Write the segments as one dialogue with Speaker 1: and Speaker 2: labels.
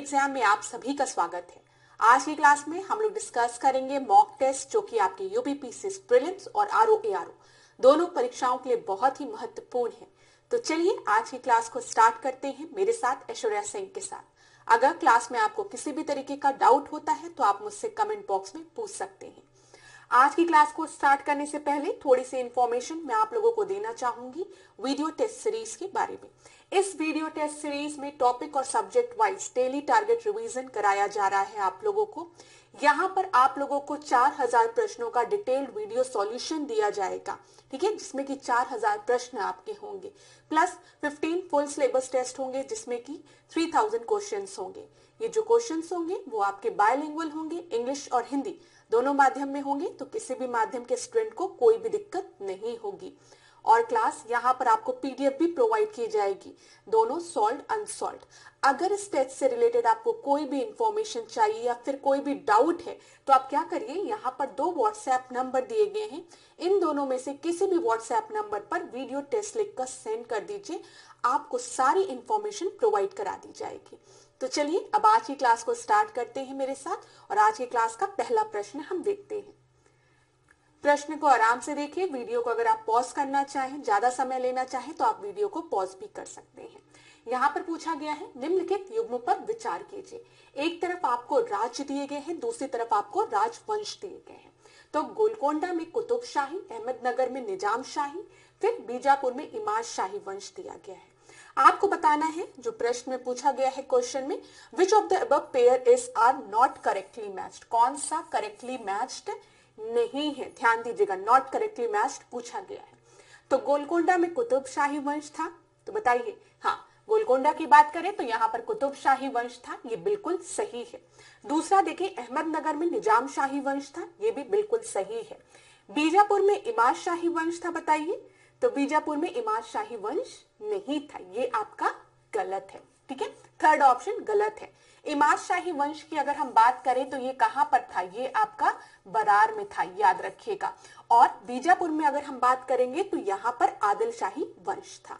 Speaker 1: Exam में आप सभी का स्वागत है। आज की क्लास में हम लोग डिस्कस करेंगे मॉक टेस्ट जो कि आपके यूपीपीसीएस प्रीलिम्स और आरओ दोनों परीक्षाओं के लिए बहुत ही महत्वपूर्ण है। तो चलिए आज की क्लास को स्टार्ट करते हैं मेरे साथ ऐश्वर्या सिंह के साथ। अगर क्लास में आपको किसी भी तरीके का डाउट होता है तो आप मुझसे कमेंट बॉक्स में पूछ सकते हैं। आज की क्लास को स्टार्ट करने से पहले थोड़ी सी इंफॉर्मेशन मैं आप लोगों को देना चाहूंगी वीडियो टेस्ट सीरीज के बारे में। इस वीडियो टेस्ट सीरीज में टॉपिक और subject wise daily target revision कराया जा रहा है आप लोगों को। यहाँ पर आप लोगों को 4000 प्रश्नों का डिटेल्ड वीडियो सॉल्यूशन दिया जाएगा, ठीक है, जिसमें कि 4000 प्रश्न आपके होंगे, प्लस 15 फुल सिलेबस टेस्ट होंगे जिसमें कि 3000 क्वेश्चंस होंगे। ये जो क्वेश्चंस होंगे वो आपके बायलिंगुअल होंगे, इंग्लिश और हिंदी दोनों माध्यम में होंगे, तो किसी भी माध्यम के स्टूडेंट को कोई भी दिक्कत नहीं होगी। और क्लास यहाँ पर आपको पीडीएफ भी प्रोवाइड की जाएगी, दोनों सॉल्व्ड अनसॉल्व्ड। अगर इस टेस्ट से रिलेटेड आपको कोई भी इंफॉर्मेशन चाहिए या फिर कोई भी डाउट है तो आप क्या करिए, यहाँ पर 2 व्हाट्सएप नंबर दिए गए हैं, इन दोनों में से किसी भी व्हाट्सएप नंबर पर वीडियो टेस्ट लिखकर सेंड कर दीजिए, आपको सारी इंफॉर्मेशन प्रोवाइड करा दी जाएगी। तो चलिए अब आज की क्लास को स्टार्ट करते हैं मेरे साथ। और आज की क्लास का पहला प्रश्न हम देखते हैं। प्रश्न को आराम से देखिए, वीडियो को अगर आप पॉज करना चाहें, ज्यादा समय लेना चाहें तो आप वीडियो को पॉज भी कर सकते हैं। यहाँ पर पूछा गया है निम्नलिखित युग्मों पर विचार कीजिए। एक तरफ आपको राज्य दिए गए हैं, दूसरी तरफ आपको राजवंश दिए गए हैं। तो गोलकोंडा में कुतुब शाही, अहमदनगर में निजाम शाही, फिर बीजापुर में इमाद शाही वंश दिया गया है। आपको बताना है जो प्रश्न में पूछा गया है क्वेश्चन में, which of the above pair is are not correctly matched, कौन सा करेक्टली मैच्ड नहीं है। ध्यान दीजिएगा, नॉट करेक्टली मैच्ड पूछा गया है। तो गोलकोंडा में कुतुब शाही वंश था, तो बताइए, हाँ गोलकोंडा की बात करें तो यहाँ पर कुतुब शाही वंश था, ये बिल्कुल सही है। दूसरा देखिए, अहमदनगर में निजाम शाही वंश था, ये भी बिल्कुल सही है। बीजापुर में इमाद शाही वंश था, बताइए, तो बीजापुर में इमाद शाही वंश नहीं था, ये आपका गलत है, ठीक है, थर्ड ऑप्शन गलत है। इमाद शाही वंश की अगर हम बात करें तो ये कहां पर था, ये आपका बरार में था, याद रखिएगा। और बीजापुर में अगर हम बात करेंगे तो यहाँ पर आदिल शाही वंश था।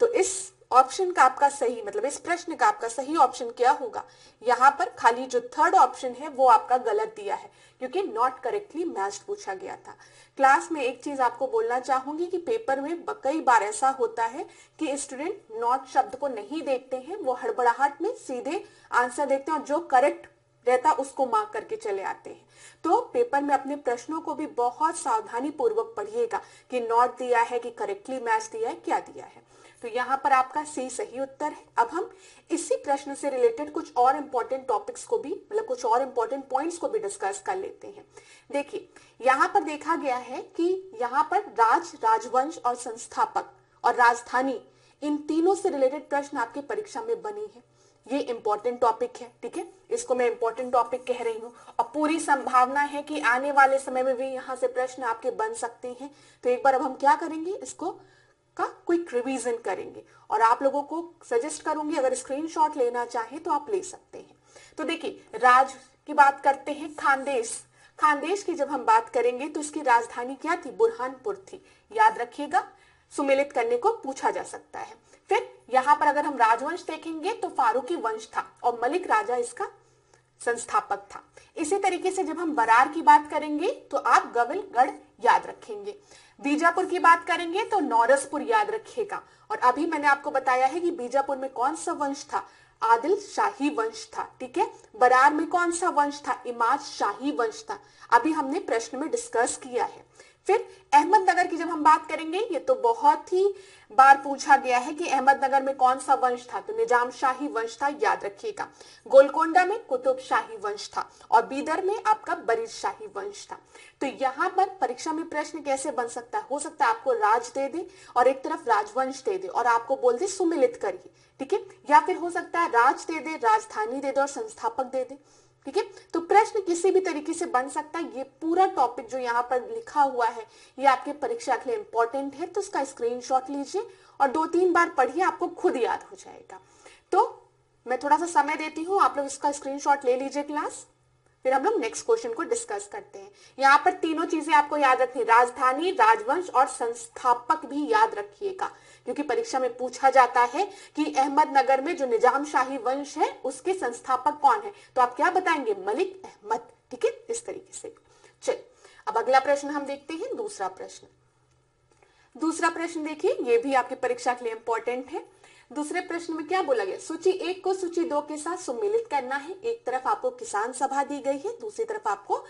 Speaker 1: तो इस ऑप्शन का आपका सही, मतलब इस प्रश्न का आपका सही ऑप्शन क्या होगा, यहाँ पर खाली जो थर्ड ऑप्शन है वो आपका गलत दिया है, क्योंकि नॉट करेक्टली मैच्ड पूछा गया था। क्लास में एक चीज आपको बोलना चाहूंगी कि पेपर में कई बार ऐसा होता है कि स्टूडेंट नॉट शब्द को नहीं देखते हैं, वो हड़बड़ाहट में सीधे आंसर देखते हैं और जो करेक्ट रहता उसको मार्क करके चले आते हैं। तो पेपर में अपने प्रश्नों को भी बहुत सावधानी पूर्वक पढ़िएगा कि नॉट दिया है कि करेक्टली मैच दिया है, क्या दिया है। तो यहाँ पर आपका सी सही उत्तर है। अब हम इसी प्रश्न से रिलेटेड कुछ और इंपॉर्टेंट टॉपिक्स को भी, मतलब कुछ और इंपॉर्टेंट पॉइंट्स को भी डिस्कस कर लेते हैं। देखिए यहाँ पर देखा गया है कि यहाँ पर राजवंश और संस्थापक और राजधानी, इन तीनों से रिलेटेड प्रश्न आपके परीक्षा में बनी है। ये इंपॉर्टेंट टॉपिक है, ठीक है, इसको मैं इंपॉर्टेंट टॉपिक कह रही हूँ और पूरी संभावना है कि आने वाले समय में भी यहाँ से प्रश्न आपके बन सकते हैं। तो एक बार अब हम क्या करेंगे, इसको का क्विक रिवीजन करेंगे और आप लोगों को सजेस्ट करूंगी अगर स्क्रीनशॉट लेना चाहे तो आप ले सकते हैं। तो देखिए राज की बात करते हैं, खानदेश की जब हम बात करेंगे तो इसकी राजधानी क्या थी, बुरहानपुर थी, याद रखिएगा, सुमेलित करने को पूछा जा सकता है। फिर यहाँ पर अगर हम राजवंश देखेंगे तो फारूकी वंश था और मलिक राजा इसका संस्थापक था। इसी तरीके से जब हम बरार की बात करेंगे तो आप गविलगढ़ याद रखेंगे। बीजापुर की बात करेंगे तो नौरसपुर याद रखिएगा। और अभी मैंने आपको बताया है कि बीजापुर में कौन सा वंश था, आदिल शाही वंश था, ठीक है। बरार में कौन सा वंश था, इमाद शाही वंश था, अभी हमने प्रश्न में डिस्कस किया है। फिर अहमदनगर की जब हम बात करेंगे, ये तो बहुत ही बार पूछा गया है कि अहमदनगर में कौन सा वंश था, तो निजाम शाही वंश था, याद रखिएगा। गोलकोंडा में कुतुब शाही वंश था और बीदर में आपका बरीद शाही वंश था। तो यहाँ पर परीक्षा में प्रश्न कैसे बन सकता है, हो सकता है आपको राज दे दे और एक तरफ राजवंश दे दे और आपको बोल दे सुमिलित करिए, ठीक है, या फिर हो सकता है राज दे दे, राजधानी दे दे और संस्थापक दे दे, ठीक है। तो प्रश्न किसी भी तरीके से बन सकता है। ये पूरा टॉपिक जो यहाँ पर लिखा हुआ है ये आपके परीक्षा के लिए इंपॉर्टेंट है, तो इसका स्क्रीनशॉट लीजिए और 2-3 बार पढ़िए, आपको खुद याद हो जाएगा। तो मैं थोड़ा सा समय देती हूँ, आप लोग इसका स्क्रीनशॉट ले लीजिए क्लास, फिर हम लोग नेक्स्ट क्वेश्चन को डिस्कस करते हैं। यहाँ पर तीनों चीजें आपको याद रखनी, राजधानी, राजवंश और संस्थापक भी याद रखिएगा, क्योंकि परीक्षा में पूछा जाता है कि अहमदनगर में जो निजामशाही वंश है उसके संस्थापक कौन है, तो आप क्या बताएंगे, मलिक अहमद। ठीक है, इस तरीके से। चलिए अब अगला प्रश्न हम देखते हैं, दूसरा प्रश्न। दूसरा प्रश्न देखिए, ये भी आपकी परीक्षा के लिए इंपॉर्टेंट है। दूसरे प्रश्न में क्या बोला गया, सूची 1 को सूची 2 के साथ सम्मिलित करना है। एक तरफ आपको किसान सभा दी गई है, दूसरी तरफ आपको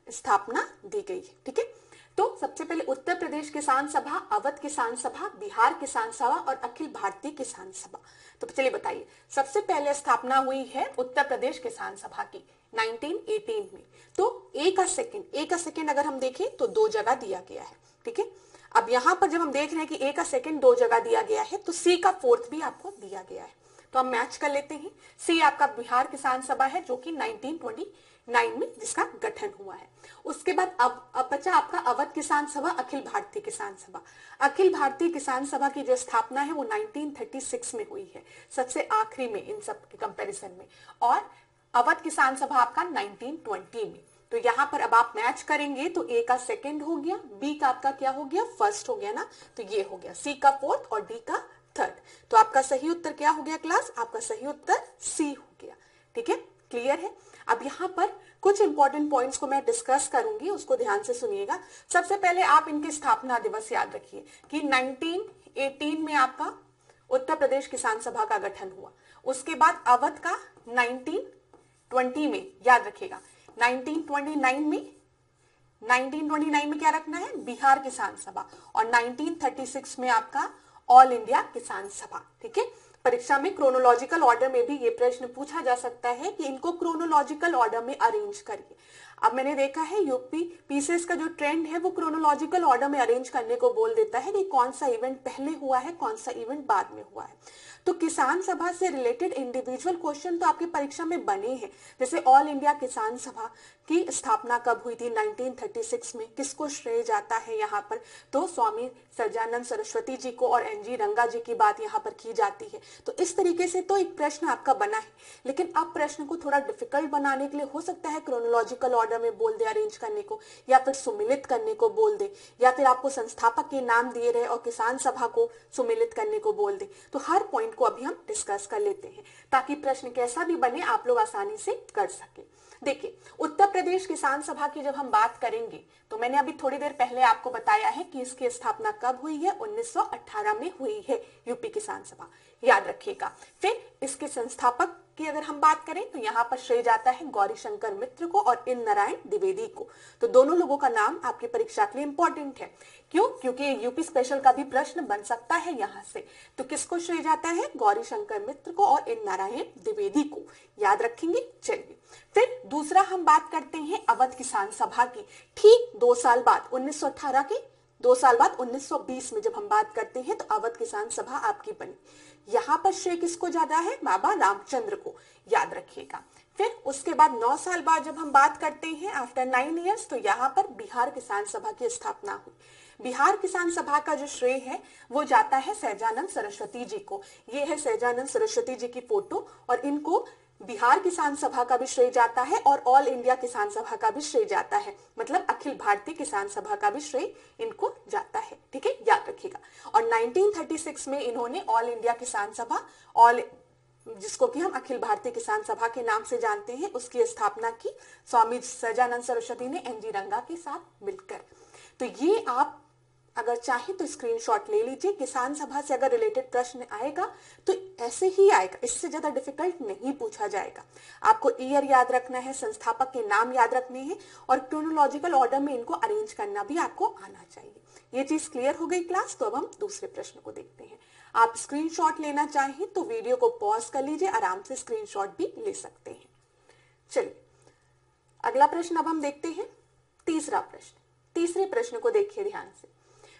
Speaker 1: स्थापना दी गई है। ठीक है, तो सबसे पहले उत्तर प्रदेश किसान सभा, अवध किसान सभा, बिहार किसान सभा और अखिल भारतीय किसान सभा। तो चलिए बताइए, सबसे पहले स्थापना हुई है उत्तर प्रदेश किसान सभा की 1918 में। तो ए का सेकंड अगर हम देखें तो 2 जगह दिया गया है। ठीक है, अब यहां पर जब हम देख रहे हैं कि ए का सेकंड 2 जगह दिया गया है, तो सी का फोर्थ भी आपको दिया गया है, तो हम मैच कर लेते हैं। सी आपका बिहार किसान सभा है, जो कि 1929 में जिसका गठन हुआ है। उसके बाद अब बचा आपका अवध किसान सभा, अखिल भारतीय किसान सभा। अखिल भारतीय किसान सभा की जो स्थापना है वो 1936 में हुई है, सबसे आखिरी में इन सब के कंपैरिजन में, और अवध किसान सभा आपका 1920 में। तो यहां पर अब आप मैच करेंगे तो ए का सेकंड हो गया, बी का आपका क्या हो गया, फर्स्ट हो गया ना, तो ये हो गया, सी का फोर्थ और डी का थर्ड। तो आपका सही उत्तर क्या हो गया क्लास, आपका सही उत्तर सी हो गया। ठीक है, क्लियर है। अब यहाँ पर कुछ इंपॉर्टेंट पॉइंट्स को मैं डिस्कस करूंगी, उसको ध्यान से सुनिएगा। सबसे पहले आप इनके स्थापना दिवस याद रखिए कि 1918 में आपका उत्तर प्रदेश किसान सभा का गठन हुआ। उसके बाद अवध का 1920 में, याद रखिएगा 1929 में क्या रखना है, बिहार किसान सभा, और 1936 में आपका ऑल इंडिया किसान सभा। ठीक है, परीक्षा में क्रोनोलॉजिकल ऑर्डर में भी ये प्रश्न पूछा जा सकता है कि इनको क्रोनोलॉजिकल ऑर्डर में अरेंज करिए। अब मैंने देखा है यूपी पीसीएस का जो ट्रेंड है वो क्रोनोलॉजिकल ऑर्डर में अरेंज करने को बोल देता है कि कौन सा इवेंट पहले हुआ है, कौन सा इवेंट बाद में हुआ है। तो किसान सभा से रिलेटेड इंडिविजुअल क्वेश्चन तो आपकी परीक्षा में बने हैं, जैसे ऑल इंडिया किसान सभा की स्थापना कब हुई थी, 1936 में, किसको श्रेय जाता है यहाँ पर, तो स्वामी सज्जानंद सरस्वती जी को और एनजी रंगा जी की बात यहाँ पर की जाती है। तो इस तरीके से तो एक प्रश्न आपका बना है, लेकिन अब प्रश्न को थोड़ा डिफिकल्ट बनाने के लिए हो सकता है क्रोनोलॉजिकल ऑर्डर में बोल दे अरेंज करने को, या फिर सुमिलित करने को बोल दे, या फिर आपको संस्थापक के नाम दिए रहे और किसान सभा को सुमिलित करने को बोल दे। तो हर पॉइंट को अभी हम डिस्कस कर लेते हैं, ताकि प्रश्न कैसा भी बने आप लोग आसानी से कर सके। देखिए, उत्तर प्रदेश किसान सभा की जब हम बात करेंगे तो मैंने अभी थोड़ी देर पहले आपको बताया है कि इसकी स्थापना कब हुई है, 1918 में हुई है यूपी किसान सभा, याद रखिएगा। फिर इसके संस्थापक की अगर हम बात करें तो यहाँ पर श्रेय जाता है गौरीशंकर मित्र को और इन नारायण द्विवेदी को। तो दोनों लोगों का नाम आपकी परीक्षा के लिए इंपॉर्टेंट है। क्यों? क्योंकि यूपी स्पेशल का भी प्रश्न बन सकता है यहाँ से। तो किसको श्रेय जाता है, गौरीशंकर मित्र को और इन नारायण द्विवेदी को, याद रखेंगे। चलिए फिर दूसरा हम बात करते हैं अवध किसान सभा की। ठीक 2 साल बाद 1918 के 2 साल बाद 1920 में जब हम बात करते हैं तो अवध किसान सभा आपकी बनी। यहाँ पर श्रेय किसको ज्यादा है, बाबा रामचंद्र को, याद रखिएगा। फिर उसके बाद 9 साल बाद जब हम बात करते हैं आफ्टर 9 इयर्स, तो यहाँ पर बिहार किसान सभा की स्थापना हुई। बिहार किसान सभा का जो श्रेय है वो जाता है सहजानंद सरस्वती जी को। ये है सहजानंद सरस्वती जी की फोटो, और इनको बिहार किसान सभा का भी श्रेय जाता है और ऑल इंडिया किसान सभा का भी श्रेय जाता है, मतलब अखिल भारतीय किसान सभा का भी श्रेय इनको जाता है। ठीक है, याद रखिएगा। और 1936 में इन्होंने ऑल इंडिया किसान सभा, जिसको कि हम अखिल भारतीय किसान सभा के नाम से जानते हैं, उसकी स्थापना की स्वामी सज्जानंद सरस्वती ने एनजी रंगा के साथ मिलकर। तो ये आप अगर चाहे तो स्क्रीनशॉट ले लीजिए। किसान सभा से अगर रिलेटेड प्रश्न आएगा तो ऐसे ही आएगा, इससे ज्यादा डिफिकल्ट नहीं पूछा जाएगा। आपको ईयर याद रखना है, संस्थापक के नाम याद रखने हैं, और क्रोनोलॉजिकल ऑर्डर में इनको अरेंज करना भी आपको आना चाहिए। ये चीज क्लियर हो गई क्लास। तो अब हम दूसरे प्रश्न को देखते हैं। आप स्क्रीनशॉट लेना चाहें तो वीडियो को पॉज कर लीजिए, आराम से स्क्रीनशॉट भी ले सकते हैं। चलिए अगला प्रश्न अब हम देखते हैं, तीसरा प्रश्न। तीसरे प्रश्न को देखिए ध्यान से।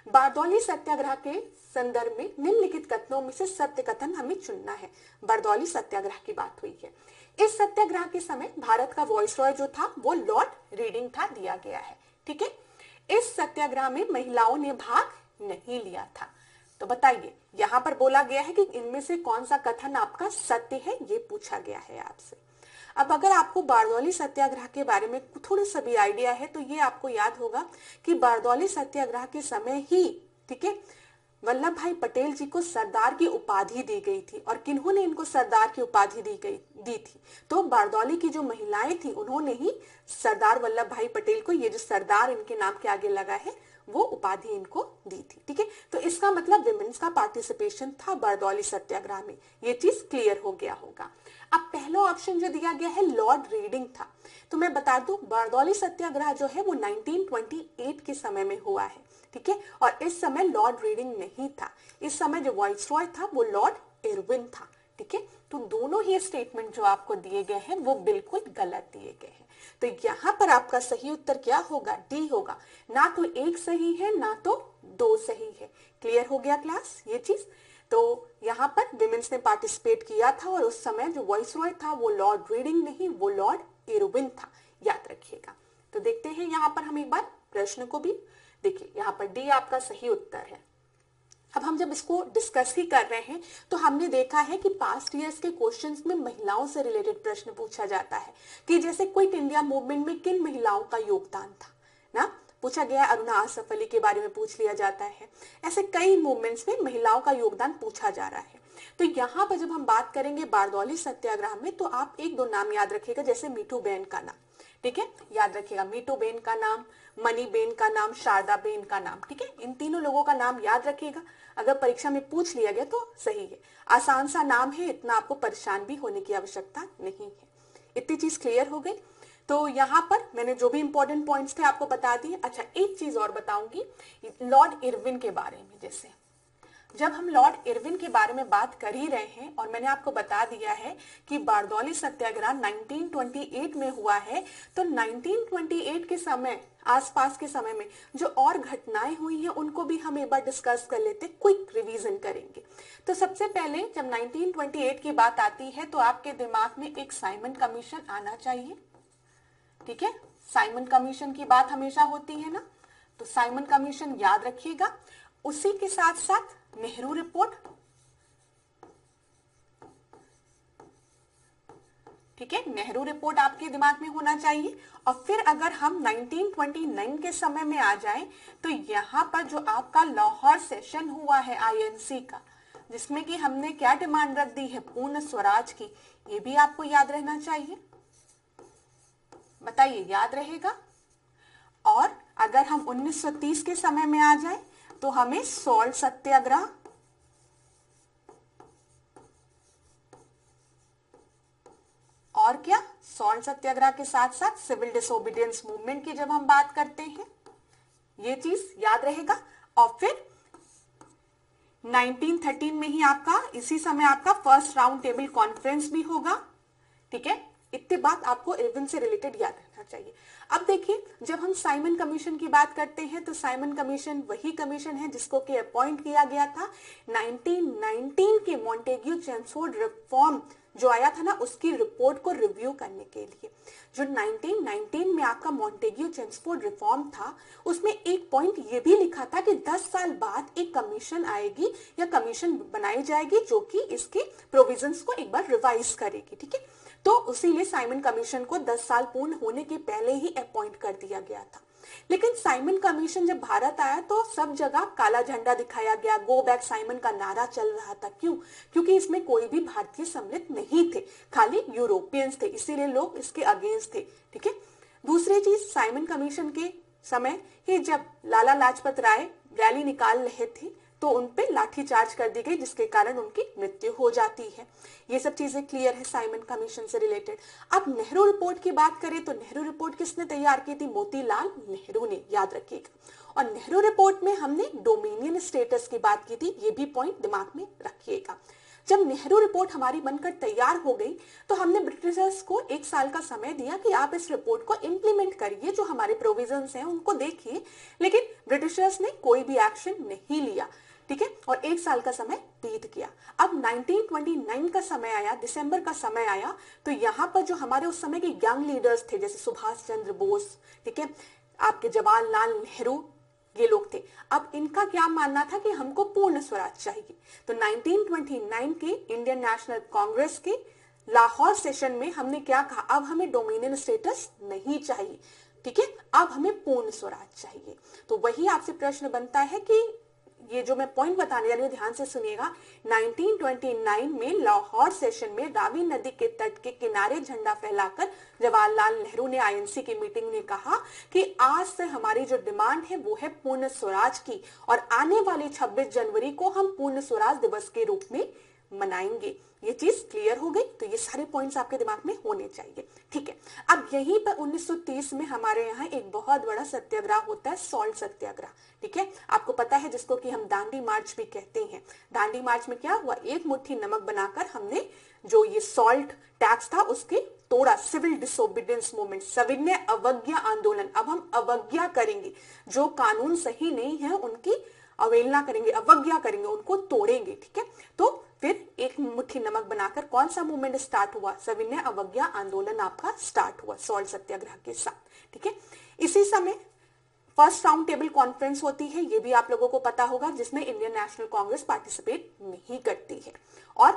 Speaker 1: बारदौली सत्याग्रह के संदर्भ में निम्नलिखित कथनों में से सत्य कथन हमें चुनना है। बारदौली सत्याग्रह की बात हुई है। इस सत्याग्रह के समय भारत का वॉइसरॉय जो था वो लॉर्ड रीडिंग था, दिया गया है। ठीक है, इस सत्याग्रह में महिलाओं ने भाग नहीं लिया था। तो बताइए, यहां पर बोला गया है कि इनमें से कौन सा कथन आपका सत्य है, ये पूछा गया है आपसे। अब अगर आपको बारदौली सत्याग्रह के बारे में थोड़ी सा भी आइडिया है तो ये आपको याद होगा कि बारदौली सत्याग्रह के समय ही, ठीक है, वल्लभ भाई पटेल जी को सरदार की उपाधि दी गई थी। और किन्होंने इनको सरदार की उपाधि दी थी? तो बारदौली की जो महिलाएं थी उन्होंने ही सरदार वल्लभ भाई पटेल को, ये जो सरदार इनके नाम के आगे लगा है, वो उपाधि इनको दी थी। ठीक है, तो इसका मतलब विमेन्स का पार्टिसिपेशन था बारदौली सत्याग्रह में। ये चीज क्लियर हो गया होगा। अब पहला ऑप्शन जो दिया गया है लॉर्ड रीडिंग था। तो मैं बता दूं बारदौली सत्याग्रह जो है वो 1928 के समय में हुआ है। ठीक है, और इस समय लॉर्ड रीडिंग नहीं था। इस समय जो वाइसरॉय था वो लॉर्ड इरविन था। ठीक है, तो दोनों ही स्टेटमेंट जो आपको दिए गए हैं वो बिल्कुल गलत दिए गए हैं। तो यहाँ पर आपका सही उत्तर क्या होगा? डी होगा। ना तो एक सही है ना तो दो सही है। क्लियर हो गया क्लास ये चीज? तो यहाँ पर विमेन्स ने पार्टिसिपेट किया था और उस समय जो वाइसरॉय था वो लॉर्ड रीडिंग नहीं, वो लॉर्ड इरविन था। याद रखिएगा। तो देखते हैं यहाँ पर हम एक बार प्रश्न को भी। देखिए यहाँ पर डी आपका सही उत्तर है। अब हम जब इसको डिस्कस ही कर रहे हैं तो हमने देखा है कि पास्ट ईयर्स के क्वेश्चंस में महिलाओं से रिलेटेड प्रश्न पूछा जाता है कि जैसे क्विट इंडिया मूवमेंट में किन महिलाओं का योगदान था ना, पूछा गया है। अरुणा आसफ अली के बारे में पूछ लिया जाता है। ऐसे कई मूवमेंट्स में महिलाओं का योगदान पूछा जा रहा है। तो यहाँ पर जब हम बात करेंगे बारदौली सत्याग्रह में तो आप एक दो नाम याद रखिएगा, जैसे मीठू बेन का नाम। ठीक है, याद रखिएगा मीठू बेन का नाम, मनी बेन का नाम, शारदा बेन का नाम। ठीक है, इन तीनों लोगों का नाम याद रखिएगा। अगर परीक्षा में पूछ लिया गया तो सही है। आसान सा नाम है, इतना आपको परेशान भी होने की आवश्यकता नहीं है। इतनी चीज क्लियर हो गई। तो यहाँ पर मैंने जो भी इंपॉर्टेंट पॉइंट्स थे आपको बता दिए। अच्छा, एक चीज और बताऊंगी लॉर्ड इरविन के बारे में। जैसे जब हम लॉर्ड इरविन के बारे में बात कर ही रहे हैं और मैंने आपको बता दिया है कि बारदौली सत्याग्रह 1928 में हुआ है, तो 1928 के समय, आसपास के समय में जो और घटनाएं हुई हैं उनको भी हम एक बार डिस्कस कर लेते, क्विक रिवीजन करेंगे। तो सबसे पहले जब 1928 की बात आती है तो आपके दिमाग में एक साइमन कमीशन आना चाहिए। ठीक है, साइमन कमीशन की बात हमेशा होती है ना, तो साइमन कमीशन याद रखिएगा। उसी के साथ साथ नेहरू रिपोर्ट। ठीक है, नेहरू रिपोर्ट आपके दिमाग में होना चाहिए। और फिर अगर हम 1929 के समय में आ जाएं तो यहां पर जो आपका लाहौर सेशन हुआ है आईएनसी का, जिसमें कि हमने क्या डिमांड रख दी है? पूर्ण स्वराज की। ये भी आपको याद रहना चाहिए। बताइए, याद रहेगा? और अगर हम 1930 के समय में आ जाएं तो हमें सॉल्ट सत्याग्रह, और क्या, सॉल्ट सत्याग्रह के साथ साथ सिविल डिसोबीडियंस मूवमेंट की जब हम बात करते हैं, ये चीज याद रहेगा। और फिर 1913 में ही आपका, इसी समय आपका फर्स्ट राउंड टेबल कॉन्फ्रेंस भी होगा। ठीक है, इतनी बात आपको इरविन से रिलेटेड याद रखना चाहिए। अब देखिए, जब हम साइमन कमीशन की बात करते हैं तो साइमन कमीशन वही कमीशन है जिसको कि अपॉइंट किया गया था 1919 के मॉन्टेग्यू चेम्सफोर्ड रिफॉर्म जो आया था ना, उसकी रिपोर्ट को रिव्यू करने के लिए। जो 1919 में आपका मॉन्टेग्यू चेम्सफोर्ड रिफॉर्म था, उसमें एक पॉइंट ये भी लिखा था कि 10 साल बाद एक कमीशन आएगी या कमीशन बनाई जाएगी जो कि इसके प्रोविजंस को एक बार रिवाइज करेगी। ठीक है, तो उसीलिए साइमन कमीशन को 10 साल पूर्ण होने के पहले ही अपॉइंट कर दिया गया था। लेकिन साइमन कमीशन जब भारत आया तो सब जगह काला झंडा दिखाया गया, गो बैक साइमन का नारा चल रहा था। क्यों? क्योंकि इसमें कोई भी भारतीय सम्मिलित नहीं थे, खाली यूरोपियंस थे, इसीलिए लोग इसके अगेंस्ट थे। ठीक है, दूसरी चीज, साइमन कमीशन के समय ही जब लाला लाजपत राय रैली निकाल रहे थे तो उनपे लाठीचार्ज कर दी गई, जिसके कारण उनकी मृत्यु हो जाती है। ये सब चीजें क्लियर है साइमन कमीशन से रिलेटेड। अब नेहरू रिपोर्ट की बात करें तो नेहरू रिपोर्ट किसने तैयार की थी? मोतीलाल नेहरू ने, याद रखिएगा। और नेहरू रिपोर्ट में हमने डोमिनियन स्टेटस की बात की थी, ये भी पॉइंट दिमाग में रखिएगा। जब नेहरू रिपोर्ट हमारी बनकर तैयार हो गई तो हमने ब्रिटिशर्स को 1 साल का समय दिया कि आप इस रिपोर्ट को इंप्लीमेंट करिए, जो हमारे प्रोविजंस हैं उनको देखिए। लेकिन ब्रिटिशर्स ने कोई भी एक्शन नहीं लिया। ठीक है, और 1 साल का समय बीत गया। अब 1929 का समय आया, दिसंबर का समय आया, तो यहाँ पर जो हमारे उस समय के यंग लीडर्स थे, जैसे सुभाष चंद्र बोस, ठीक है, आपके जवाहरलाल नेहरू, ये लोग थे। अब इनका क्या मानना था कि हमको पूर्ण स्वराज चाहिए। तो 1929 के इंडियन नेशनल कांग्रेस के लाहौर सेशन में हमने क्या कहा, अब हमें डोमिनियन स्टेटस नहीं चाहिए, ठीक है, अब हमें पूर्ण स्वराज चाहिए। तो वही आपसे प्रश्न बनता है कि ये जो मैं पॉइंट बताने जा रही हूं ध्यान से सुनिएगा। 1929 में लाहौर सेशन में रावी नदी के तट के किनारे झंडा फहलाकर जवाहरलाल नेहरू ने आईएनसी की मीटिंग में कहा कि आज से हमारी जो डिमांड है वो है पूर्ण स्वराज की, और आने वाली 26 जनवरी को हम पूर्ण स्वराज दिवस के रूप में मनाएंगे। ये चीज क्लियर हो गई। तो ये सारे पॉइंट्स आपके दिमाग में होने चाहिए, ठीक है। अब यहीं पर 1930 में हमारे यहाँ एक बहुत बड़ा सत्याग्रह होता है, सॉल्ट सत्याग्रह, ठीक है। आपको पता है जिसको कि हम दांडी मार्च भी कहते हैं। दांडी मार्च में क्या हुआ, एक मुट्ठी नमक बनाकर हमने जो ये सॉल्ट टैक्स था उसके तोड़ा, सिविल डिसोबीडियंस मूवमेंट, सविनय अवज्ञा आंदोलन। अब हम अवज्ञा करेंगे, जो कानून सही नहीं है उनकी अवहेलना करेंगे, अवज्ञा करेंगे, उनको तोड़ेंगे, ठीक है। तो फिर एक मुट्ठी नमक बनाकर कौन सा मूवमेंट स्टार्ट हुआ, सविनय अवज्ञा आंदोलन आपका स्टार्ट हुआ सॉल्ट सत्याग्रह के साथ, ठीक है। इसी समय फर्स्ट राउंड टेबल कॉन्फ्रेंस होती है, ये भी आप लोगों को पता होगा, जिसमें इंडियन नेशनल कांग्रेस पार्टिसिपेट नहीं करती है। और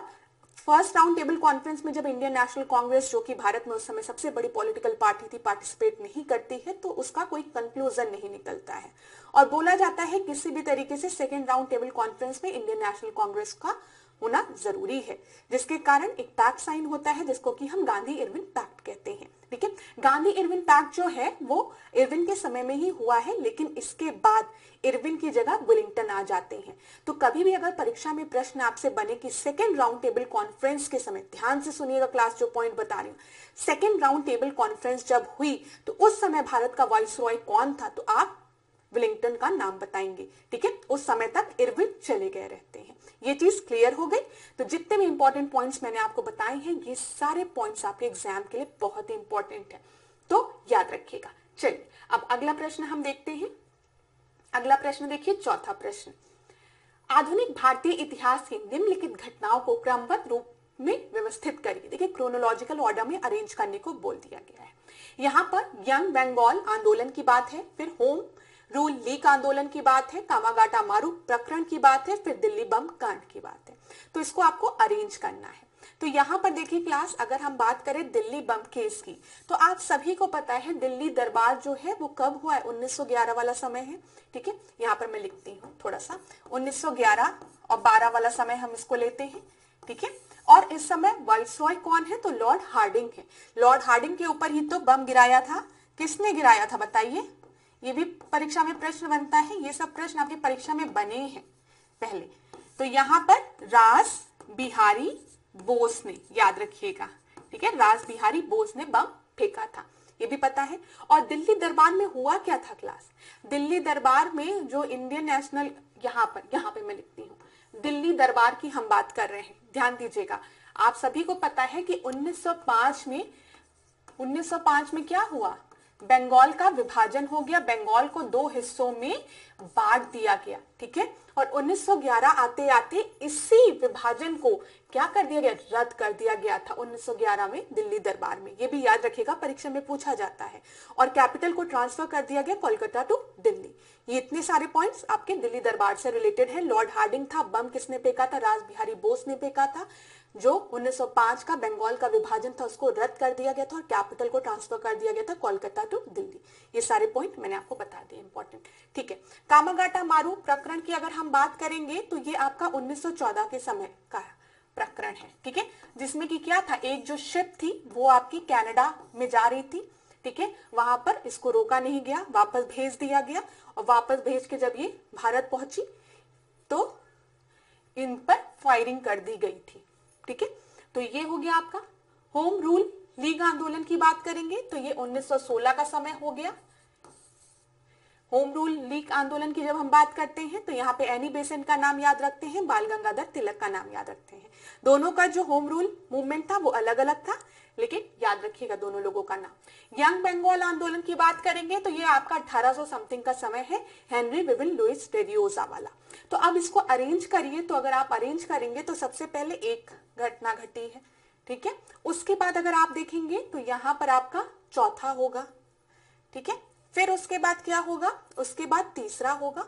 Speaker 1: फर्स्ट राउंड टेबल कॉन्फ्रेंस में जब इंडियन नेशनल कांग्रेस, जो कि भारत में उस समय सबसे बड़ी पॉलिटिकल पार्टी थी, पार्टिसिपेट नहीं करती है, तो उसका कोई कंक्लूजन नहीं निकलता है और बोला जाता है किसी भी तरीके से सेकेंड राउंड टेबल कॉन्फ्रेंस में इंडियन नेशनल कांग्रेस का होना जरूरी है, जिसके कारण एक पैक्ट साइन होता है जिसको कि हम गांधी इरविन पैक्ट कहते हैं, ठीक है। गांधी इरविन पैक्ट जो है वो इरविन के समय में ही हुआ है, लेकिन इसके बाद इरविन की जगह विलिंगटन आ जाते हैं। तो कभी भी अगर परीक्षा में प्रश्न आपसे बने कि सेकेंड राउंड टेबल कॉन्फ्रेंस के समय, ध्यान से सुनिएगा क्लास जो पॉइंट बता रही हूँ, सेकेंड राउंड टेबल कॉन्फ्रेंस जब हुई तो उस समय भारत का वाइसरॉय कौन था, तो आप विलिंगटन का नाम बताएंगे, ठीक है। उस समय तक इरविन चले गए रहते हैं। ये चीज क्लियर हो गई। तो जितने भी इंपॉर्टेंट पॉइंट्स मैंने आपको बताए हैं, ये सारे पॉइंट्स आपके एग्जाम के लिए बहुत ही इंपॉर्टेंट है, तो याद रखिएगा। चलिए अब अगला प्रश्न हम देखते हैं। अगला प्रश्न देखिए, चौथा प्रश्न, आधुनिक भारतीय इतिहास की निम्नलिखित घटनाओं को क्रमबद्ध रूप में व्यवस्थित करिए। देखिए क्रोनोलॉजिकल ऑर्डर में अरेंज करने को बोल दिया गया है। यहाँ पर यंग बंगाल आंदोलन की बात है, फिर होम रूल लीग आंदोलन की बात है, कामागाटा मारू प्रकरण की बात है, फिर दिल्ली बम कांड की बात है। तो इसको आपको अरेंज करना है। तो यहाँ पर देखिए क्लास, अगर हम बात करें दिल्ली बम केस की, तो आप सभी को पता है दिल्ली दरबार जो है वो कब हुआ है, 1911 वाला समय है, ठीक है। यहाँ पर मैं लिखती हूँ थोड़ा सा, 1911 और 12 वाला समय हम इसको लेते हैं, ठीक है। और इस समय वाइसरॉय कौन है, तो लॉर्ड हार्डिंग है। लॉर्ड हार्डिंग के ऊपर ही तो बम गिराया था। किसने गिराया था बताइए, ये भी परीक्षा में प्रश्न बनता है। ये सब प्रश्न आपकी परीक्षा में बने हैं पहले। तो यहाँ पर रास बिहारी बोस ने, याद रखिएगा, ठीक है, रास बिहारी बोस ने बम फेंका था, ये भी पता है। और दिल्ली दरबार में हुआ क्या था क्लास, दिल्ली दरबार में जो इंडियन नेशनल, यहाँ पे मैं लिखती हूँ, दिल्ली दरबार की हम बात कर रहे हैं, ध्यान दीजिएगा। आप सभी को पता है कि 1905 में क्या हुआ, बंगाल का विभाजन हो गया, बंगाल को दो हिस्सों में बांट दिया गया, ठीक है। और 1911 आते आते इसी विभाजन को क्या कर दिया गया, रद्द कर दिया गया था 1911 में दिल्ली दरबार में। ये भी याद रखिएगा, परीक्षा में पूछा जाता है। और कैपिटल को ट्रांसफर कर दिया गया कोलकाता टू दिल्ली। ये इतने सारे पॉइंट्स आपके दिल्ली दरबार से रिलेटेड है। लॉर्ड हार्डिंग था, बम किसने फेंका था, रास बिहारी बोस ने फेंका था। जो 1905 का बंगाल का विभाजन था उसको रद्द कर दिया गया था और कैपिटल को ट्रांसफर कर दिया गया था कोलकाता टू दिल्ली। ये सारे पॉइंट मैंने आपको बता दिए इंपॉर्टेंट, ठीक है। कामागाटा मारू प्रकरण की अगर हम बात करेंगे तो ये आपका 1914 के समय का प्रकरण है, ठीक है, जिसमें कि क्या था, एक जो शिप थी वो आपकी कनाडा में जा रही थी, ठीक है, वहां पर इसको रोका नहीं गया, वापस भेज दिया गया। और वापस भेज के जब ये भारत पहुंची तो इन पर फायरिंग कर दी गई थी, ठीक है। तो ये हो गया आपका। होम रूल लीग आंदोलन की बात करेंगे तो ये 1916 का समय हो गया। होम रूल लीग आंदोलन की जब हम बात करते हैं तो यहाँ पे एनी बेसेंट का नाम याद रखते हैं, बाल गंगाधर तिलक का नाम याद रखते हैं। दोनों का जो होम रूल मूवमेंट था वो अलग अलग था, लेकिन याद रखिएगा दोनों लोगों का नाम। यंग बंगाल आंदोलन की बात करेंगे तो ये आपका 1800 समथिंग का समय है, हेनरी विविन लुइस डेरियोजा वाला। तो अब इसको अरेंज करिए। तो अगर आप अरेंज करेंगे तो सबसे पहले एक घटना घटी है, ठीक है। उसके बाद अगर आप देखेंगे तो यहाँ पर आपका चौथा होगा, ठीक है। फिर उसके बाद क्या होगा, उसके बाद तीसरा होगा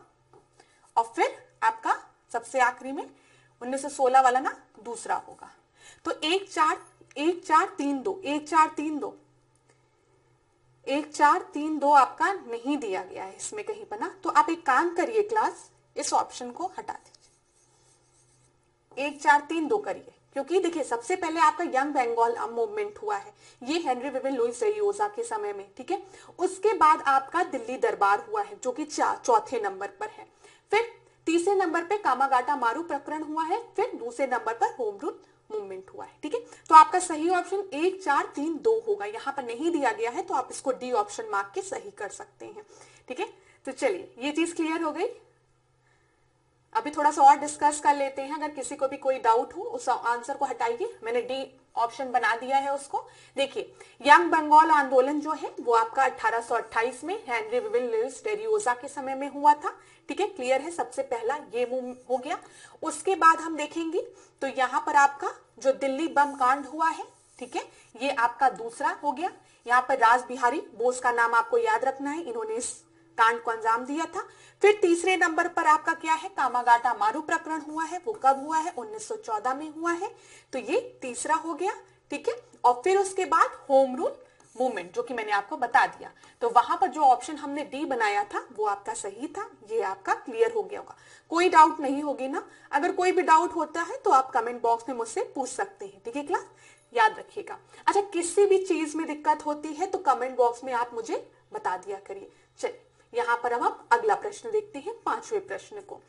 Speaker 1: और फिर आपका सबसे आखिरी में 1916 वाला ना दूसरा होगा। तो 1, 4 1 4 3 2, 1 4 3 2, 1 4 3 2 आपका नहीं दिया गया है इसमें कहीं पर ना। तो आप एक काम करिए क्लास, इस ऑप्शन को हटा दीजिए, 1 4 3 2 करिए, क्योंकि देखिए सबसे पहले आपका यंग बंगाल मूवमेंट हुआ है, ये हेनरी विविन लुइस रेयोजा के समय में, ठीक है। उसके बाद आपका दिल्ली दरबार हुआ है जो कि चौथे नंबर पर है। फिर तीसरे नंबर पे कामागाटा मारू प्रकरण हुआ है, फिर दूसरे नंबर पर होम रूल मूवमेंट हुआ है, ठीक है। तो आपका सही ऑप्शन 1 4 3 2 होगा, यहाँ पर नहीं दिया गया है तो आप इसको डी ऑप्शन मार्क के सही कर सकते हैं, ठीक है। तो चलिए ये चीज क्लियर हो गई। अभी थोड़ा सा और डिस्कस कर लेते हैं, अगर किसी को भी कोई डाउट हो उस आंसर को हटाइए, मैंने डी ऑप्शन बना दिया है उसको। देखिए यंग बंगाल आंदोलन जो है वो आपका 1828 में हेनरी विविन लुइस रेयोजा के समय में हुआ था, ठीक है, क्लियर है। सबसे पहला ये हो गया। उसके बाद हम देखेंगे तो यहाँ पर आपका जो दिल्ली बम कांड हुआ है, ठीक है, ये आपका दूसरा हो गया। यहाँ पर रास बिहारी बोस का नाम आपको याद रखना है, इन्होंने इस कांड को अंजाम दिया था। फिर तीसरे नंबर पर आपका क्या है, कामागाटा मारू प्रकरण हुआ है, वो कब हुआ है, 1914 में हुआ है, तो ये तीसरा हो गया, ठीक है। और फिर उसके बाद होम रूल मूवमेंट जो कि मैंने आपको बता दिया, तो वहां पर जो ऑप्शन हमने डी बनाया था वो आपका सही था, ये आपका क्लियर हो गया होगा। कोई डाउट नहीं होगी ना? अगर कोई भी डाउट होता है तो आप कमेंट बॉक्स में मुझसे पूछ सकते हैं, ठीक है क्लास, याद रखिएगा। अच्छा, किसी भी चीज में दिक्कत होती है तो कमेंट बॉक्स में आप मुझे बता दिया करिए। चलिए यहाँ पर अब हम अगला प्रश्न देखते हैं, पांचवें प्रश्न को।